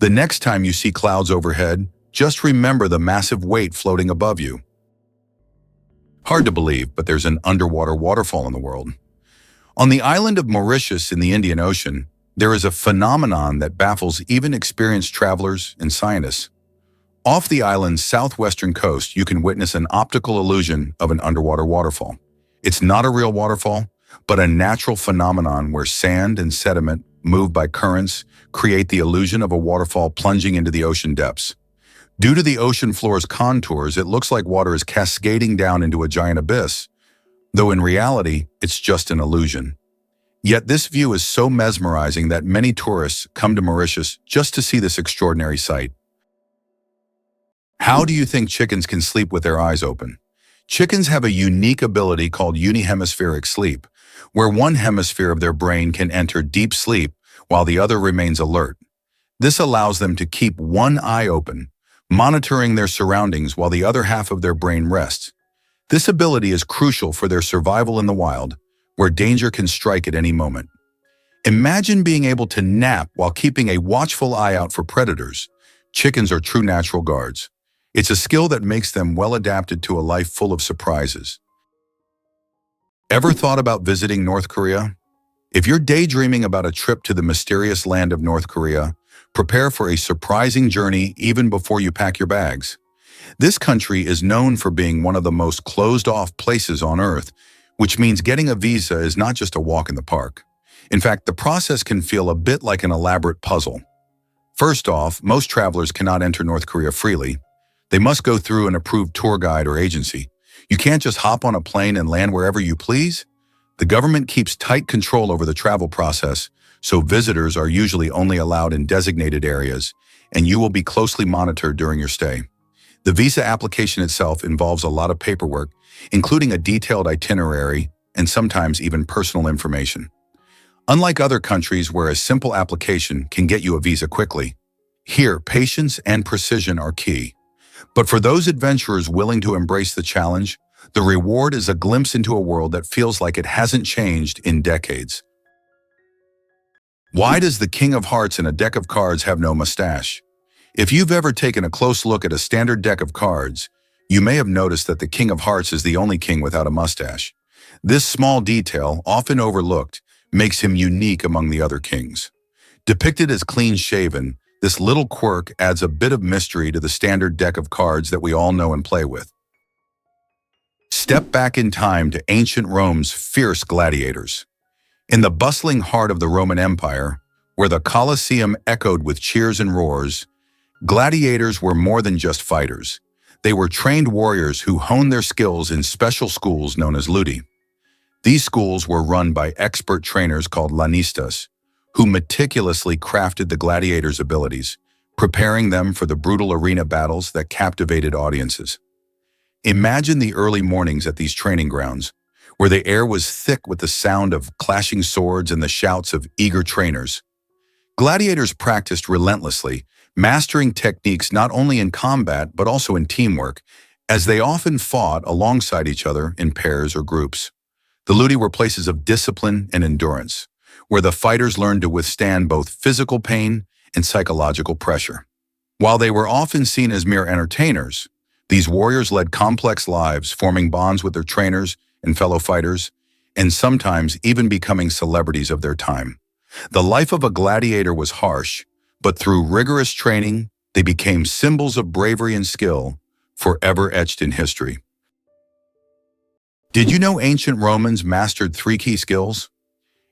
The next time you see clouds overhead, just remember the massive weight floating above you. Hard to believe, but there's an underwater waterfall in the world. On the island of Mauritius in the Indian Ocean, there is a phenomenon that baffles even experienced travelers and scientists. Off the island's southwestern coast, you can witness an optical illusion of an underwater waterfall. It's not a real waterfall, but a natural phenomenon where sand and sediment, moved by currents, create the illusion of a waterfall plunging into the ocean depths. Due to the ocean floor's contours, it looks like water is cascading down into a giant abyss, though in reality, it's just an illusion. Yet this view is so mesmerizing that many tourists come to Mauritius just to see this extraordinary sight. How do you think chickens can sleep with their eyes open? Chickens have a unique ability called unihemispheric sleep, where one hemisphere of their brain can enter deep sleep while the other remains alert. This allows them to keep one eye open, monitoring their surroundings while the other half of their brain rests. This ability is crucial for their survival in the wild, where danger can strike at any moment. Imagine being able to nap while keeping a watchful eye out for predators. Chickens are true natural guards. It's a skill that makes them well adapted to a life full of surprises. Ever thought about visiting North Korea? If you're daydreaming about a trip to the mysterious land of North Korea, prepare for a surprising journey even before you pack your bags. This country is known for being one of the most closed-off places on Earth, which means getting a visa is not just a walk in the park. In fact, the process can feel a bit like an elaborate puzzle. First off, most travelers cannot enter North Korea freely. They must go through an approved tour guide or agency. You can't just hop on a plane and land wherever you please. The government keeps tight control over the travel process, so visitors are usually only allowed in designated areas, and you will be closely monitored during your stay. The visa application itself involves a lot of paperwork, including a detailed itinerary and sometimes even personal information. Unlike other countries where a simple application can get you a visa quickly, here patience and precision are key. But for those adventurers willing to embrace the challenge, the reward is a glimpse into a world that feels like it hasn't changed in decades. Why does the King of Hearts in a deck of cards have no mustache? If you've ever taken a close look at a standard deck of cards, you may have noticed that the King of Hearts is the only king without a mustache. This small detail, often overlooked, makes him unique among the other kings. Depicted as clean-shaven, this little quirk adds a bit of mystery to the standard deck of cards that we all know and play with. Step back in time to ancient Rome's fierce gladiators. In the bustling heart of the Roman Empire, where the Colosseum echoed with cheers and roars, gladiators were more than just fighters. They were trained warriors who honed their skills in special schools known as ludi. These schools were run by expert trainers called lanistas, who meticulously crafted the gladiators' abilities, preparing them for the brutal arena battles that captivated audiences. Imagine the early mornings at these training grounds, where the air was thick with the sound of clashing swords and the shouts of eager trainers. Gladiators practiced relentlessly, mastering techniques not only in combat but also in teamwork, as they often fought alongside each other in pairs or groups. The ludi were places of discipline and endurance, where the fighters learned to withstand both physical pain and psychological pressure. While they were often seen as mere entertainers, these warriors led complex lives, forming bonds with their trainers and fellow fighters, and sometimes even becoming celebrities of their time. The life of a gladiator was harsh, but through rigorous training, they became symbols of bravery and skill, forever etched in history. Did you know ancient Romans mastered 3 key skills?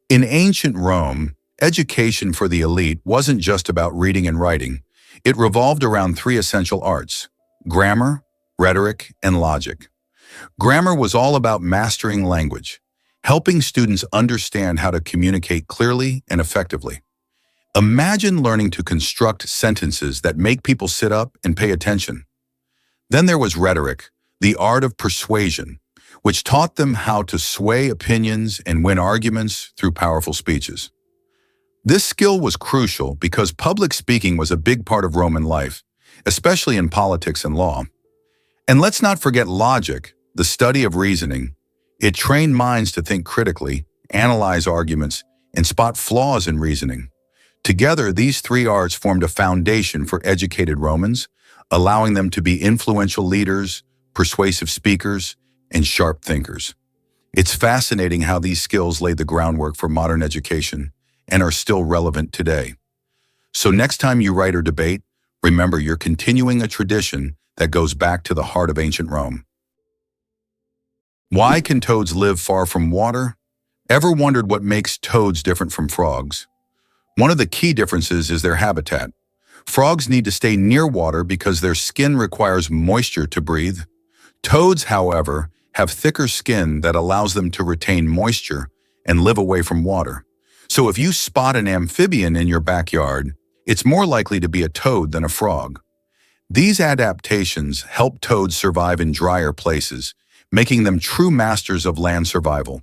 In ancient Rome, education for the elite wasn't just about reading and writing. It revolved around 3 essential arts: grammar, rhetoric, and logic. Grammar was all about mastering language, helping students understand how to communicate clearly and effectively. Imagine learning to construct sentences that make people sit up and pay attention. Then there was rhetoric, the art of persuasion, which taught them how to sway opinions and win arguments through powerful speeches. This skill was crucial because public speaking was a big part of Roman life, especially in politics and law. And let's not forget logic, the study of reasoning. It trained minds to think critically, analyze arguments, and spot flaws in reasoning. Together, these 3 arts formed a foundation for educated Romans, allowing them to be influential leaders, persuasive speakers, and sharp thinkers. It's fascinating how these skills laid the groundwork for modern education and are still relevant today. So next time you write or debate, remember you're continuing a tradition that goes back to the heart of ancient Rome. Why can toads live far from water? Ever wondered what makes toads different from frogs? One of the key differences is their habitat. Frogs need to stay near water because their skin requires moisture to breathe. Toads, however, have thicker skin that allows them to retain moisture and live away from water. So if you spot an amphibian in your backyard, it's more likely to be a toad than a frog. These adaptations help toads survive in drier places, making them true masters of land survival.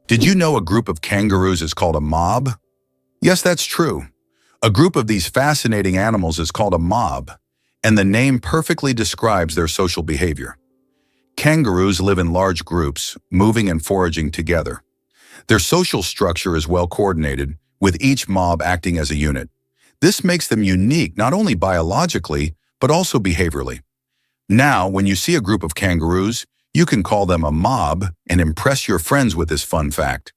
Did you know a group of kangaroos is called a mob? Yes, that's true. A group of these fascinating animals is called a mob, and the name perfectly describes their social behavior. Kangaroos live in large groups, moving and foraging together. Their social structure is well coordinated, with each mob acting as a unit. This makes them unique not only biologically, but also behaviorally. Now, when you see a group of kangaroos, you can call them a mob and impress your friends with this fun fact.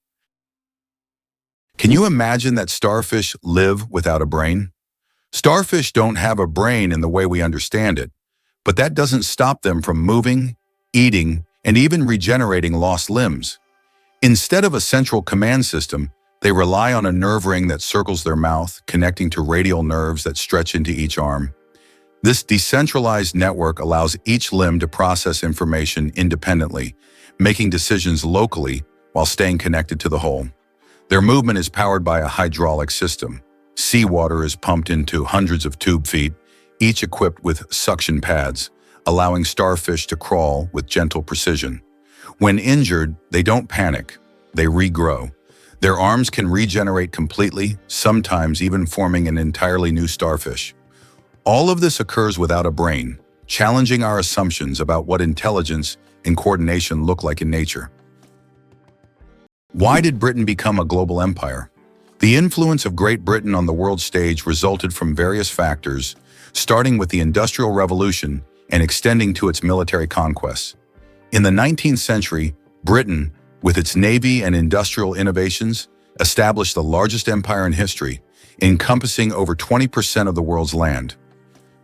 Can you imagine that starfish live without a brain? Starfish don't have a brain in the way we understand it, but that doesn't stop them from moving, eating, and even regenerating lost limbs. Instead of a central command system, they rely on a nerve ring that circles their mouth, connecting to radial nerves that stretch into each arm. This decentralized network allows each limb to process information independently, making decisions locally while staying connected to the whole. Their movement is powered by a hydraulic system. Seawater is pumped into hundreds of tube feet, each equipped with suction pads, allowing starfish to crawl with gentle precision. When injured, they don't panic, they regrow. Their arms can regenerate completely, sometimes even forming an entirely new starfish. All of this occurs without a brain, challenging our assumptions about what intelligence and coordination look like in nature. Why did Britain become a global empire? The influence of Great Britain on the world stage resulted from various factors, starting with the Industrial Revolution and extending to its military conquests. In the 19th century, Britain, with its navy and industrial innovations, established the largest empire in history, encompassing over 20% of the world's land.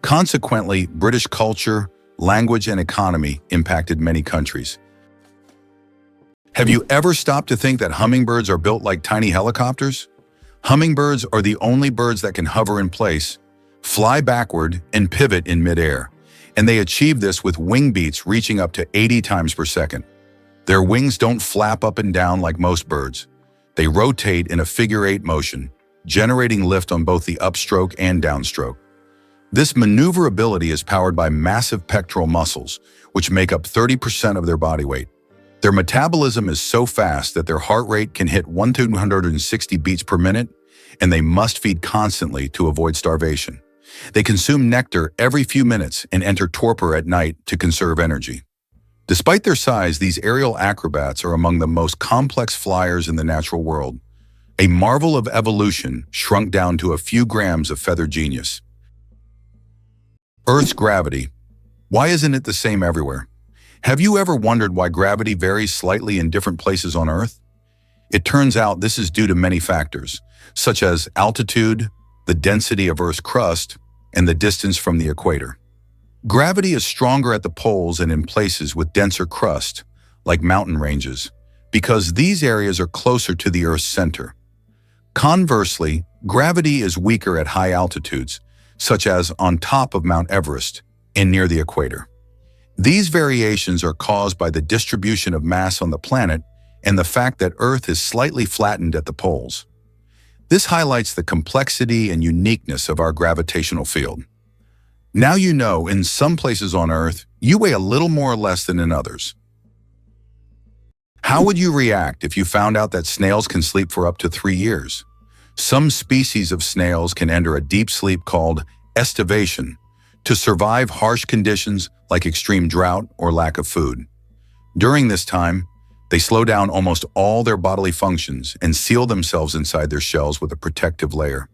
Consequently, British culture, language, and economy impacted many countries. Have you ever stopped to think that hummingbirds are built like tiny helicopters? Hummingbirds are the only birds that can hover in place, fly backward, and pivot in midair, and they achieve this with wing beats reaching up to 80 times per second. Their wings don't flap up and down like most birds. They rotate in a figure-8 motion, generating lift on both the upstroke and downstroke. This maneuverability is powered by massive pectoral muscles, which make up 30% of their body weight. Their metabolism is so fast that their heart rate can hit 1,260 beats per minute, and they must feed constantly to avoid starvation. They consume nectar every few minutes and enter torpor at night to conserve energy. Despite their size, these aerial acrobats are among the most complex flyers in the natural world, a marvel of evolution shrunk down to a few grams of feather genius. Earth's gravity. Why isn't it the same everywhere? Have you ever wondered why gravity varies slightly in different places on Earth? It turns out this is due to many factors, such as altitude, the density of Earth's crust, and the distance from the equator. Gravity is stronger at the poles and in places with denser crust, like mountain ranges, because these areas are closer to the Earth's center. Conversely, gravity is weaker at high altitudes, such as on top of Mount Everest and near the equator. These variations are caused by the distribution of mass on the planet and the fact that Earth is slightly flattened at the poles. This highlights the complexity and uniqueness of our gravitational field. Now you know, in some places on Earth, you weigh a little more or less than in others. How would you react if you found out that snails can sleep for up to 3 years? Some species of snails can enter a deep sleep called estivation to survive harsh conditions like extreme drought or lack of food. During this time, they slow down almost all their bodily functions and seal themselves inside their shells with a protective layer.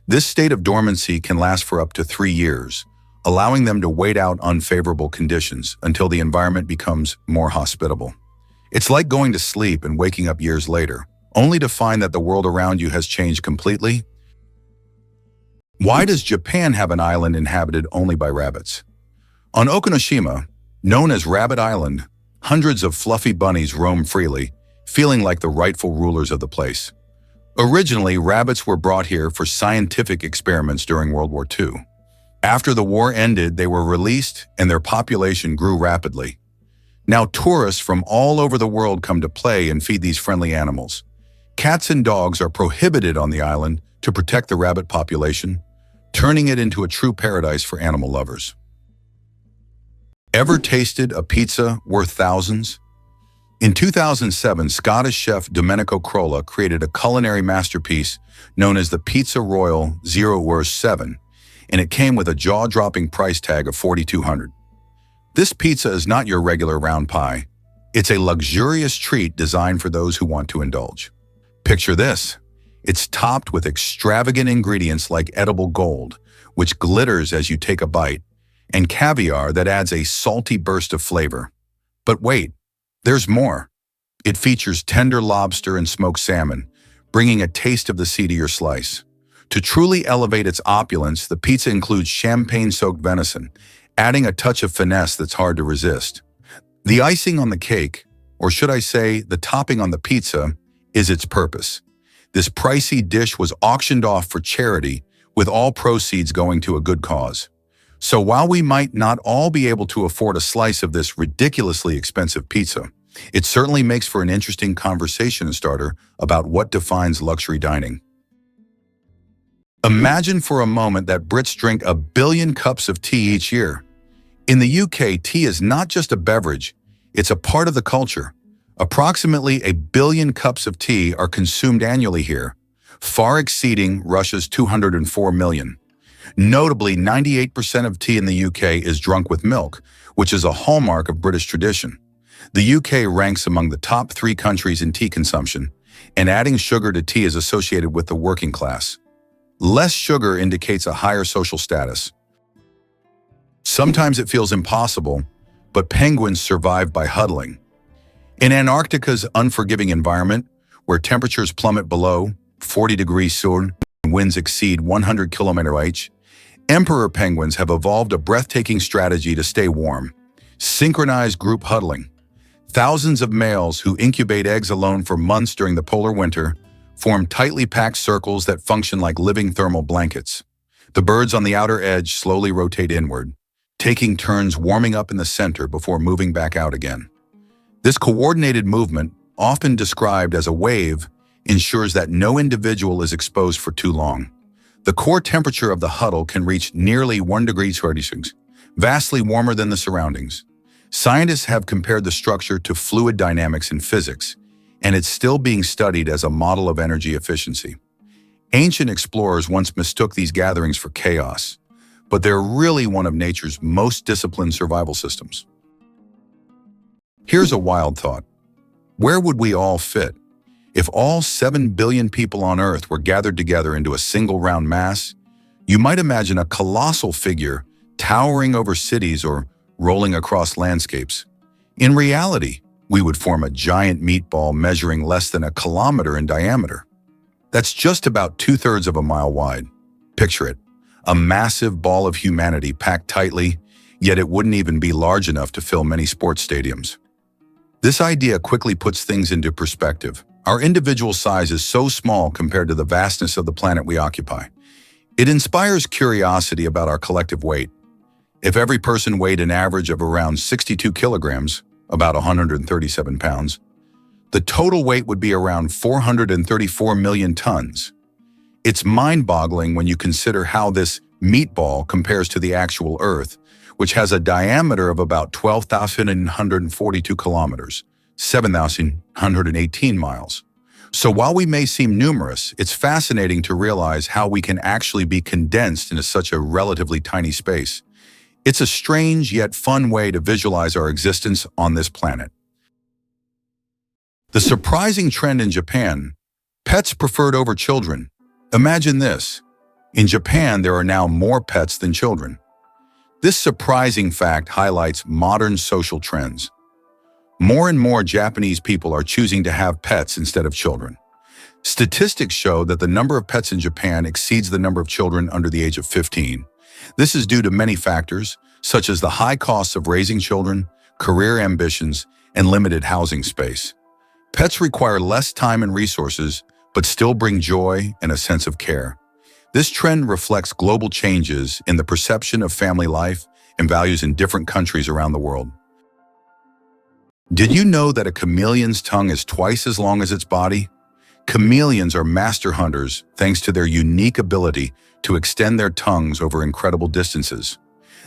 This state of dormancy can last for up to 3 years, allowing them to wait out unfavorable conditions until the environment becomes more hospitable. It's like going to sleep and waking up years later, only to find that the world around you has changed completely. Why does Japan have an island inhabited only by rabbits? On Okinoshima, known as Rabbit Island, hundreds of fluffy bunnies roam freely, feeling like the rightful rulers of the place. Originally, rabbits were brought here for scientific experiments during World War II. After the war ended, they were released and their population grew rapidly. Now tourists from all over the world come to play and feed these friendly animals. Cats and dogs are prohibited on the island to protect the rabbit population, turning it into a true paradise for animal lovers. Ever tasted a pizza worth thousands? In 2007, Scottish chef Domenico Crolla created a culinary masterpiece known as the Pizza Royal 0-7, and it came with a jaw-dropping price tag of $4,200. This pizza is not your regular round pie. It's a luxurious treat designed for those who want to indulge. Picture this. It's topped with extravagant ingredients like edible gold, which glitters as you take a bite, and caviar that adds a salty burst of flavor. But wait, there's more. It features tender lobster and smoked salmon, bringing a taste of the sea to your slice. To truly elevate its opulence, the pizza includes champagne-soaked venison, adding a touch of finesse that's hard to resist. The icing on the cake, or should I say the topping on the pizza, is its purpose. This pricey dish was auctioned off for charity, with all proceeds going to a good cause. So while we might not all be able to afford a slice of this ridiculously expensive pizza, it certainly makes for an interesting conversation starter about what defines luxury dining. Imagine for a moment that Brits drink 1 billion cups of tea each year. In the UK, tea is not just a beverage, it's a part of the culture. Approximately 1 billion cups of tea are consumed annually here, far exceeding Russia's 204 million. Notably, 98% of tea in the UK is drunk with milk, which is a hallmark of British tradition. The UK ranks among the top 3 countries in tea consumption, and adding sugar to tea is associated with the working class. Less sugar indicates a higher social status. Sometimes it feels impossible, but penguins survive by huddling. In Antarctica's unforgiving environment, where temperatures plummet below 40 degrees Celsius and winds exceed 100 km/h, emperor penguins have evolved a breathtaking strategy to stay warm: synchronized group huddling. Thousands of males who incubate eggs alone for months during the polar winter form tightly packed circles that function like living thermal blankets. The birds on the outer edge slowly rotate inward, taking turns warming up in the center before moving back out again. This coordinated movement, often described as a wave, ensures that no individual is exposed for too long. The core temperature of the huddle can reach nearly 1 degree Celsius, vastly warmer than the surroundings. Scientists have compared the structure to fluid dynamics in physics, and it's still being studied as a model of energy efficiency. Ancient explorers once mistook these gatherings for chaos, but they're really one of nature's most disciplined survival systems. Here's a wild thought. Where would we all fit? If all 7 billion people on Earth were gathered together into a single round mass, you might imagine a colossal figure towering over cities or rolling across landscapes. In reality, we would form a giant meatball measuring less than 1 kilometer in diameter. That's just about 2/3 of a mile wide. Picture it, a massive ball of humanity packed tightly, yet it wouldn't even be large enough to fill many sports stadiums. This idea quickly puts things into perspective. Our individual size is so small compared to the vastness of the planet we occupy. It inspires curiosity about our collective weight. If every person weighed an average of around 62 kilograms, about 137 pounds, the total weight would be around 434 million tons. It's mind-boggling when you consider how this meatball compares to the actual Earth, which has a diameter of about 12,142 kilometers, 7,118 miles. So while we may seem numerous, it's fascinating to realize how we can actually be condensed into such a relatively tiny space. It's a strange yet fun way to visualize our existence on this planet. The surprising trend in Japan: pets preferred over children. Imagine this. In Japan, there are now more pets than children. This surprising fact highlights modern social trends. More and more Japanese people are choosing to have pets instead of children. Statistics show that the number of pets in Japan exceeds the number of children under the age of 15. This is due to many factors, such as the high costs of raising children, career ambitions, and limited housing space. Pets require less time and resources, but still bring joy and a sense of care. This trend reflects global changes in the perception of family life and values in different countries around the world. Did you know that a chameleon's tongue is twice as long as its body? Chameleons are master hunters thanks to their unique ability to extend their tongues over incredible distances.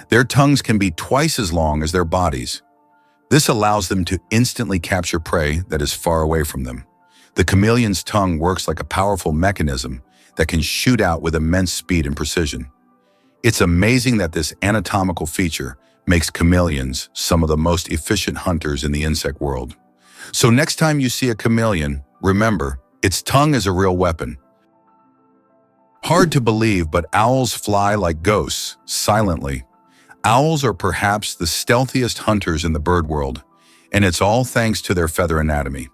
Their tongues can be twice as long as their bodies. This allows them to instantly capture prey that is far away from them. The chameleon's tongue works like a powerful mechanism that can shoot out with immense speed and precision. It's amazing that this anatomical feature makes chameleons some of the most efficient hunters in the insect world. So next time you see a chameleon, remember, its tongue is a real weapon. Hard to believe, but owls fly like ghosts, silently. Owls are perhaps the stealthiest hunters in the bird world, and it's all thanks to their feather anatomy.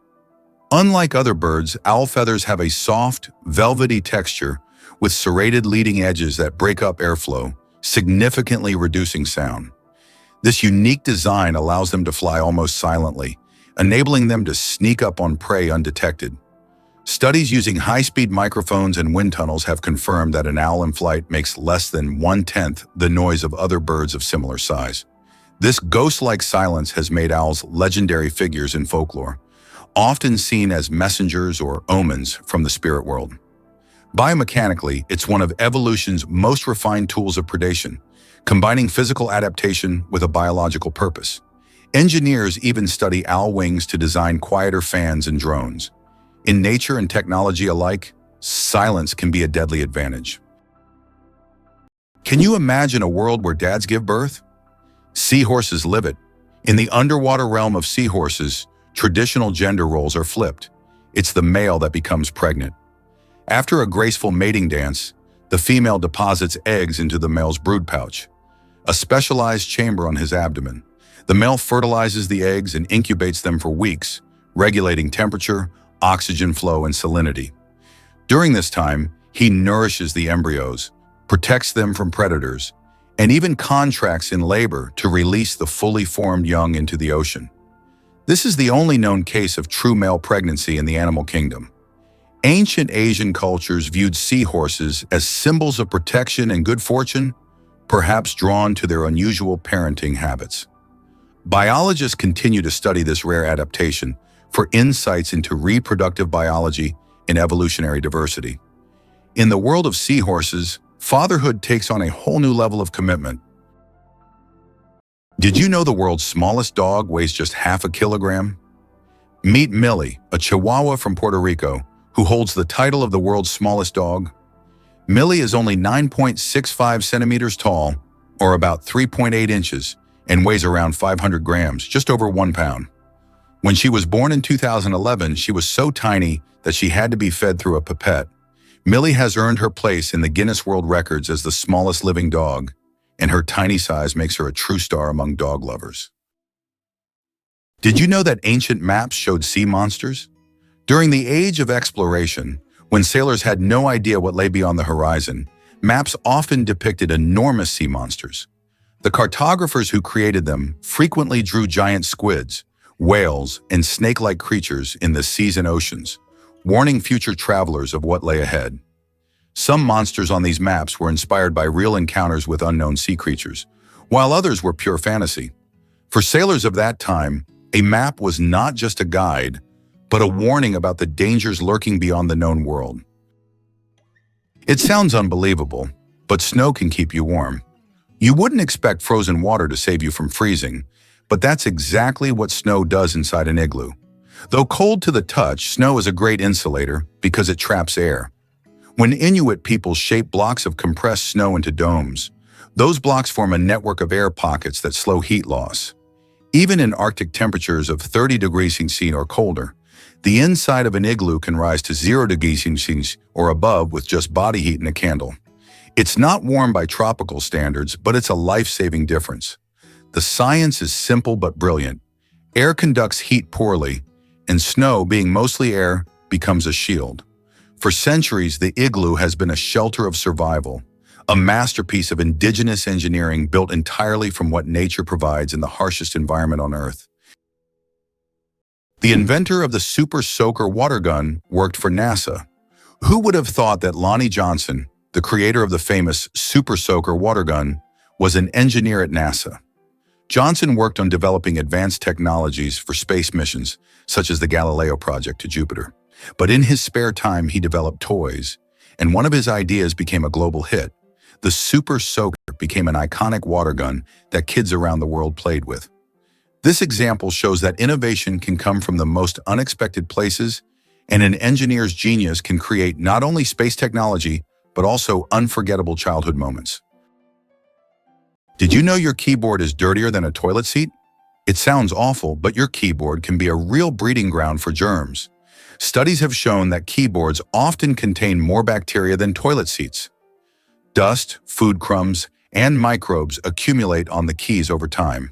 Unlike other birds, owl feathers have a soft, velvety texture with serrated leading edges that break up airflow, significantly reducing sound. This unique design allows them to fly almost silently, enabling them to sneak up on prey undetected. Studies using high-speed microphones and wind tunnels have confirmed that an owl in flight makes less than 1/10 the noise of other birds of similar size. This ghost-like silence has made owls legendary figures in folklore, often seen as messengers or omens from the spirit world. Biomechanically, it's one of evolution's most refined tools of predation, combining physical adaptation with a biological purpose. Engineers even study owl wings to design quieter fans and drones. In nature and technology alike, silence can be a deadly advantage. Can you imagine a world where dads give birth? Seahorses live it. In the underwater realm of seahorses, traditional gender roles are flipped. It's the male that becomes pregnant. After a graceful mating dance, the female deposits eggs into the male's brood pouch, a specialized chamber on his abdomen. The male fertilizes the eggs and incubates them for weeks, regulating temperature, oxygen flow, and salinity. During this time, he nourishes the embryos, protects them from predators, and even contracts in labor to release the fully formed young into the ocean. This is the only known case of true male pregnancy in the animal kingdom. Ancient Asian cultures viewed seahorses as symbols of protection and good fortune, perhaps drawn to their unusual parenting habits. Biologists continue to study this rare adaptation for insights into reproductive biology and evolutionary diversity. In the world of seahorses, fatherhood takes on a whole new level of commitment. Did you know the world's smallest dog weighs just half a kilogram? Meet Millie, a Chihuahua from Puerto Rico, who holds the title of the world's smallest dog. Millie is only 9.65 centimeters tall, or about 3.8 inches, and weighs around 500 grams, just over 1 pound. When she was born in 2011, she was so tiny that she had to be fed through a pipette. Millie has earned her place in the Guinness World Records as the smallest living dog, and her tiny size makes her a true star among dog lovers. Did you know that ancient maps showed sea monsters? During the age of exploration, when sailors had no idea what lay beyond the horizon, maps often depicted enormous sea monsters. The cartographers who created them frequently drew giant squids, whales, and snake-like creatures in the seas and oceans, warning future travelers of what lay ahead. Some monsters on these maps were inspired by real encounters with unknown sea creatures, while others were pure fantasy. For sailors of that time, a map was not just a guide, but a warning about the dangers lurking beyond the known world. It sounds unbelievable, but snow can keep you warm. You wouldn't expect frozen water to save you from freezing, but that's exactly what snow does inside an igloo. Though cold to the touch, snow is a great insulator because it traps air. When Inuit people shape blocks of compressed snow into domes, those blocks form a network of air pockets that slow heat loss. Even in Arctic temperatures of 30 degrees Celsius or colder, the inside of an igloo can rise to 0 degrees Celsius or above with just body heat and a candle. It's not warm by tropical standards, but it's a life-saving difference. The science is simple but brilliant. Air conducts heat poorly, and snow, being mostly air, becomes a shield. For centuries, the igloo has been a shelter of survival, a masterpiece of indigenous engineering built entirely from what nature provides in the harshest environment on Earth. The inventor of the Super Soaker water gun worked for NASA. Who would have thought that Lonnie Johnson, the creator of the famous Super Soaker water gun, was an engineer at NASA? Johnson worked on developing advanced technologies for space missions, such as the Galileo project to Jupiter. But in his spare time, he developed toys, and one of his ideas became a global hit. The Super Soaker became an iconic water gun that kids around the world played with. This example shows that innovation can come from the most unexpected places, and an engineer's genius can create not only space technology, but also unforgettable childhood moments. Did you know your keyboard is dirtier than a toilet seat? It sounds awful, but your keyboard can be a real breeding ground for germs. Studies have shown that keyboards often contain more bacteria than toilet seats. Dust, food crumbs, and microbes accumulate on the keys over time.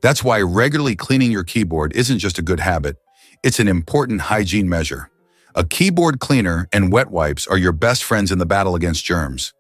That's why regularly cleaning your keyboard isn't just a good habit, it's an important hygiene measure. A keyboard cleaner and wet wipes are your best friends in the battle against germs.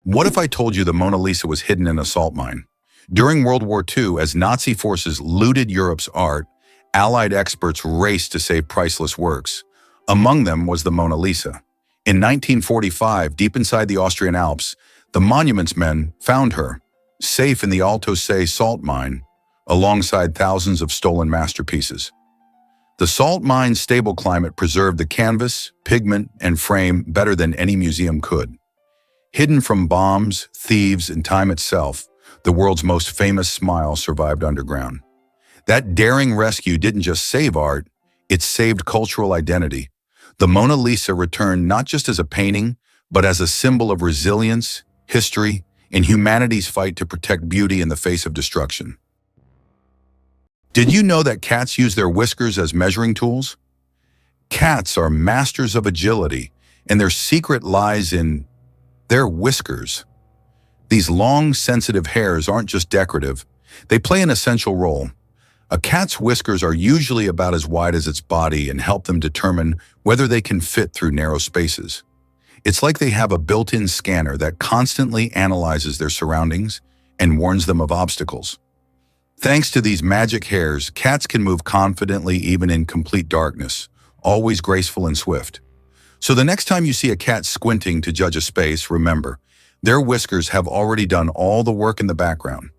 What if I told you the Mona Lisa was hidden in a salt mine? During World War II, as Nazi forces looted Europe's art, Allied experts raced to save priceless works. Among them was the Mona Lisa. In 1945, deep inside the Austrian Alps, the monuments men found her, safe in the Alto Se salt mine, alongside thousands of stolen masterpieces. The salt mine's stable climate preserved the canvas, pigment, and frame better than any museum could. Hidden from bombs, thieves, and time itself, The world's most famous smile survived underground. That daring rescue didn't just save art, it saved cultural identity. The Mona Lisa returned not just as a painting, but as a symbol of resilience, history, and humanity's fight to protect beauty in the face of destruction. Did you know that cats use their whiskers as measuring tools? Cats are masters of agility, and their secret lies in their whiskers. These long, sensitive hairs aren't just decorative, they play an essential role. A cat's whiskers are usually about as wide as its body and help them determine whether they can fit through narrow spaces. It's like they have a built-in scanner that constantly analyzes their surroundings and warns them of obstacles. Thanks to these magic hairs, cats can move confidently even in complete darkness, always graceful and swift. So the next time you see a cat squinting to judge a space, remember, their whiskers have already done all the work in the background.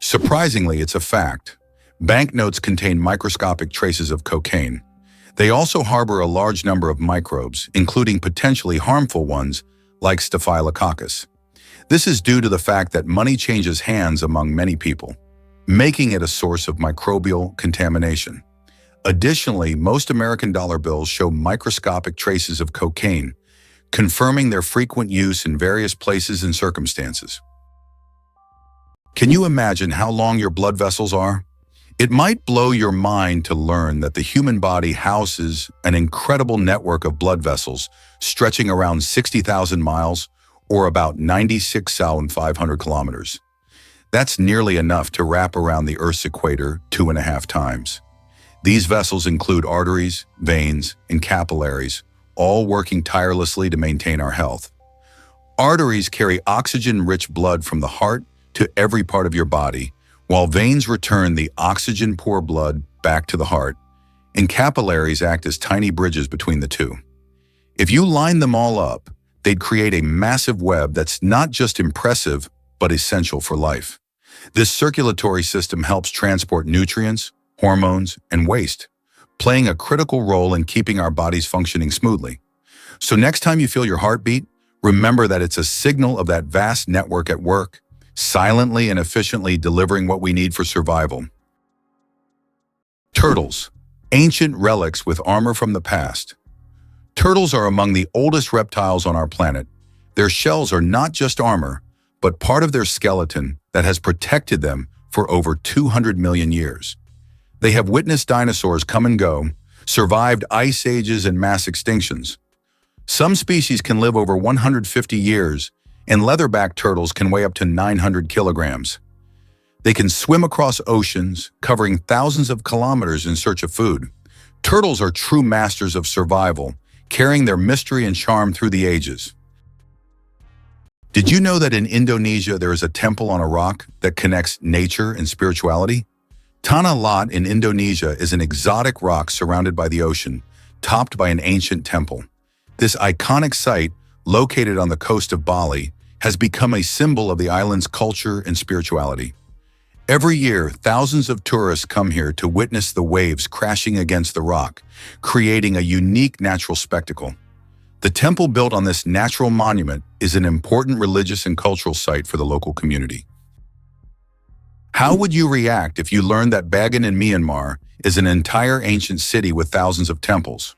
Surprisingly, it's a fact. Banknotes contain microscopic traces of cocaine. They also harbor a large number of microbes, including potentially harmful ones like Staphylococcus. This is due to the fact that money changes hands among many people, making it a source of microbial contamination. Additionally, most American dollar bills show microscopic traces of cocaine, confirming their frequent use in various places and circumstances. Can you imagine how long your blood vessels are? It might blow your mind to learn that the human body houses an incredible network of blood vessels stretching around 60,000 miles or about 96,500 kilometers. That's nearly enough to wrap around the Earth's equator 2.5 times. These vessels include arteries, veins, and capillaries, all working tirelessly to maintain our health. Arteries carry oxygen-rich blood from the heart to every part of your body, while veins return the oxygen-poor blood back to the heart, and capillaries act as tiny bridges between the two. If you line them all up, they'd create a massive web that's not just impressive, but essential for life. This circulatory system helps transport nutrients, hormones, and waste, playing a critical role in keeping our bodies functioning smoothly. So next time you feel your heartbeat, remember that it's a signal of that vast network at work, silently and efficiently delivering what we need for survival. Turtles, ancient relics with armor from the past. Turtles are among the oldest reptiles on our planet. Their shells are not just armor, but part of their skeleton that has protected them for over 200 million years. They have witnessed dinosaurs come and go, survived ice ages and mass extinctions. Some species can live over 150 years, and leatherback turtles can weigh up to 900 kilograms. They can swim across oceans, covering thousands of kilometers in search of food. Turtles are true masters of survival, carrying their mystery and charm through the ages. Did you know that in Indonesia there is a temple on a rock that connects nature and spirituality? Tanah Lot in Indonesia is an exotic rock surrounded by the ocean, topped by an ancient temple. This iconic site, located on the coast of Bali, has become a symbol of the island's culture and spirituality. Every year, thousands of tourists come here to witness the waves crashing against the rock, creating a unique natural spectacle. The temple built on this natural monument is an important religious and cultural site for the local community. How would you react if you learned that Bagan in Myanmar is an entire ancient city with thousands of temples?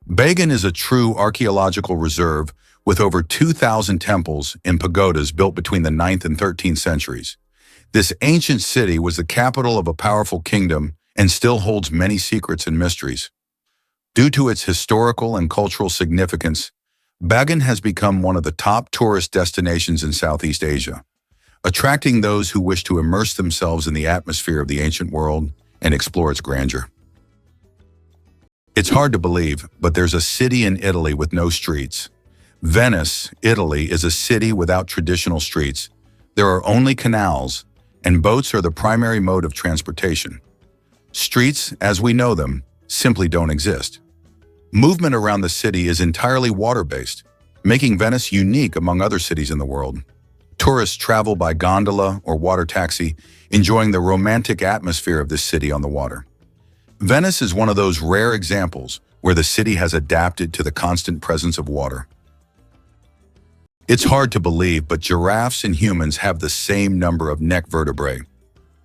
Bagan is a true archaeological reserve with over 2,000 temples and pagodas built between the 9th and 13th centuries. This ancient city was the capital of a powerful kingdom and still holds many secrets and mysteries. Due to its historical and cultural significance, Bagan has become one of the top tourist destinations in Southeast Asia, attracting those who wish to immerse themselves in the atmosphere of the ancient world and explore its grandeur. It's hard to believe, but there's a city in Italy with no streets. Venice, Italy, is a city without traditional streets. There are only canals, and boats are the primary mode of transportation. Streets, as we know them, simply don't exist. Movement around the city is entirely water-based, making Venice unique among other cities in the world. Tourists travel by gondola or water taxi, enjoying the romantic atmosphere of this city on the water. Venice is one of those rare examples where the city has adapted to the constant presence of water. It's hard to believe, but giraffes and humans have the same number of neck vertebrae.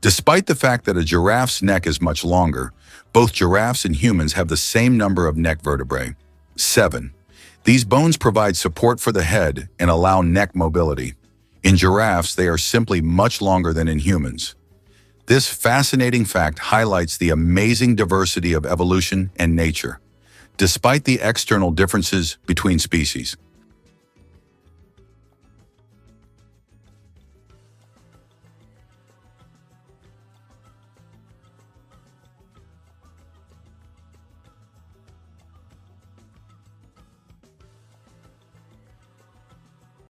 Despite the fact that a giraffe's neck is much longer, both giraffes and humans have the same number of neck vertebrae. 7. These bones provide support for the head and allow neck mobility. In giraffes, they are simply much longer than in humans. This fascinating fact highlights the amazing diversity of evolution and nature, despite the external differences between species.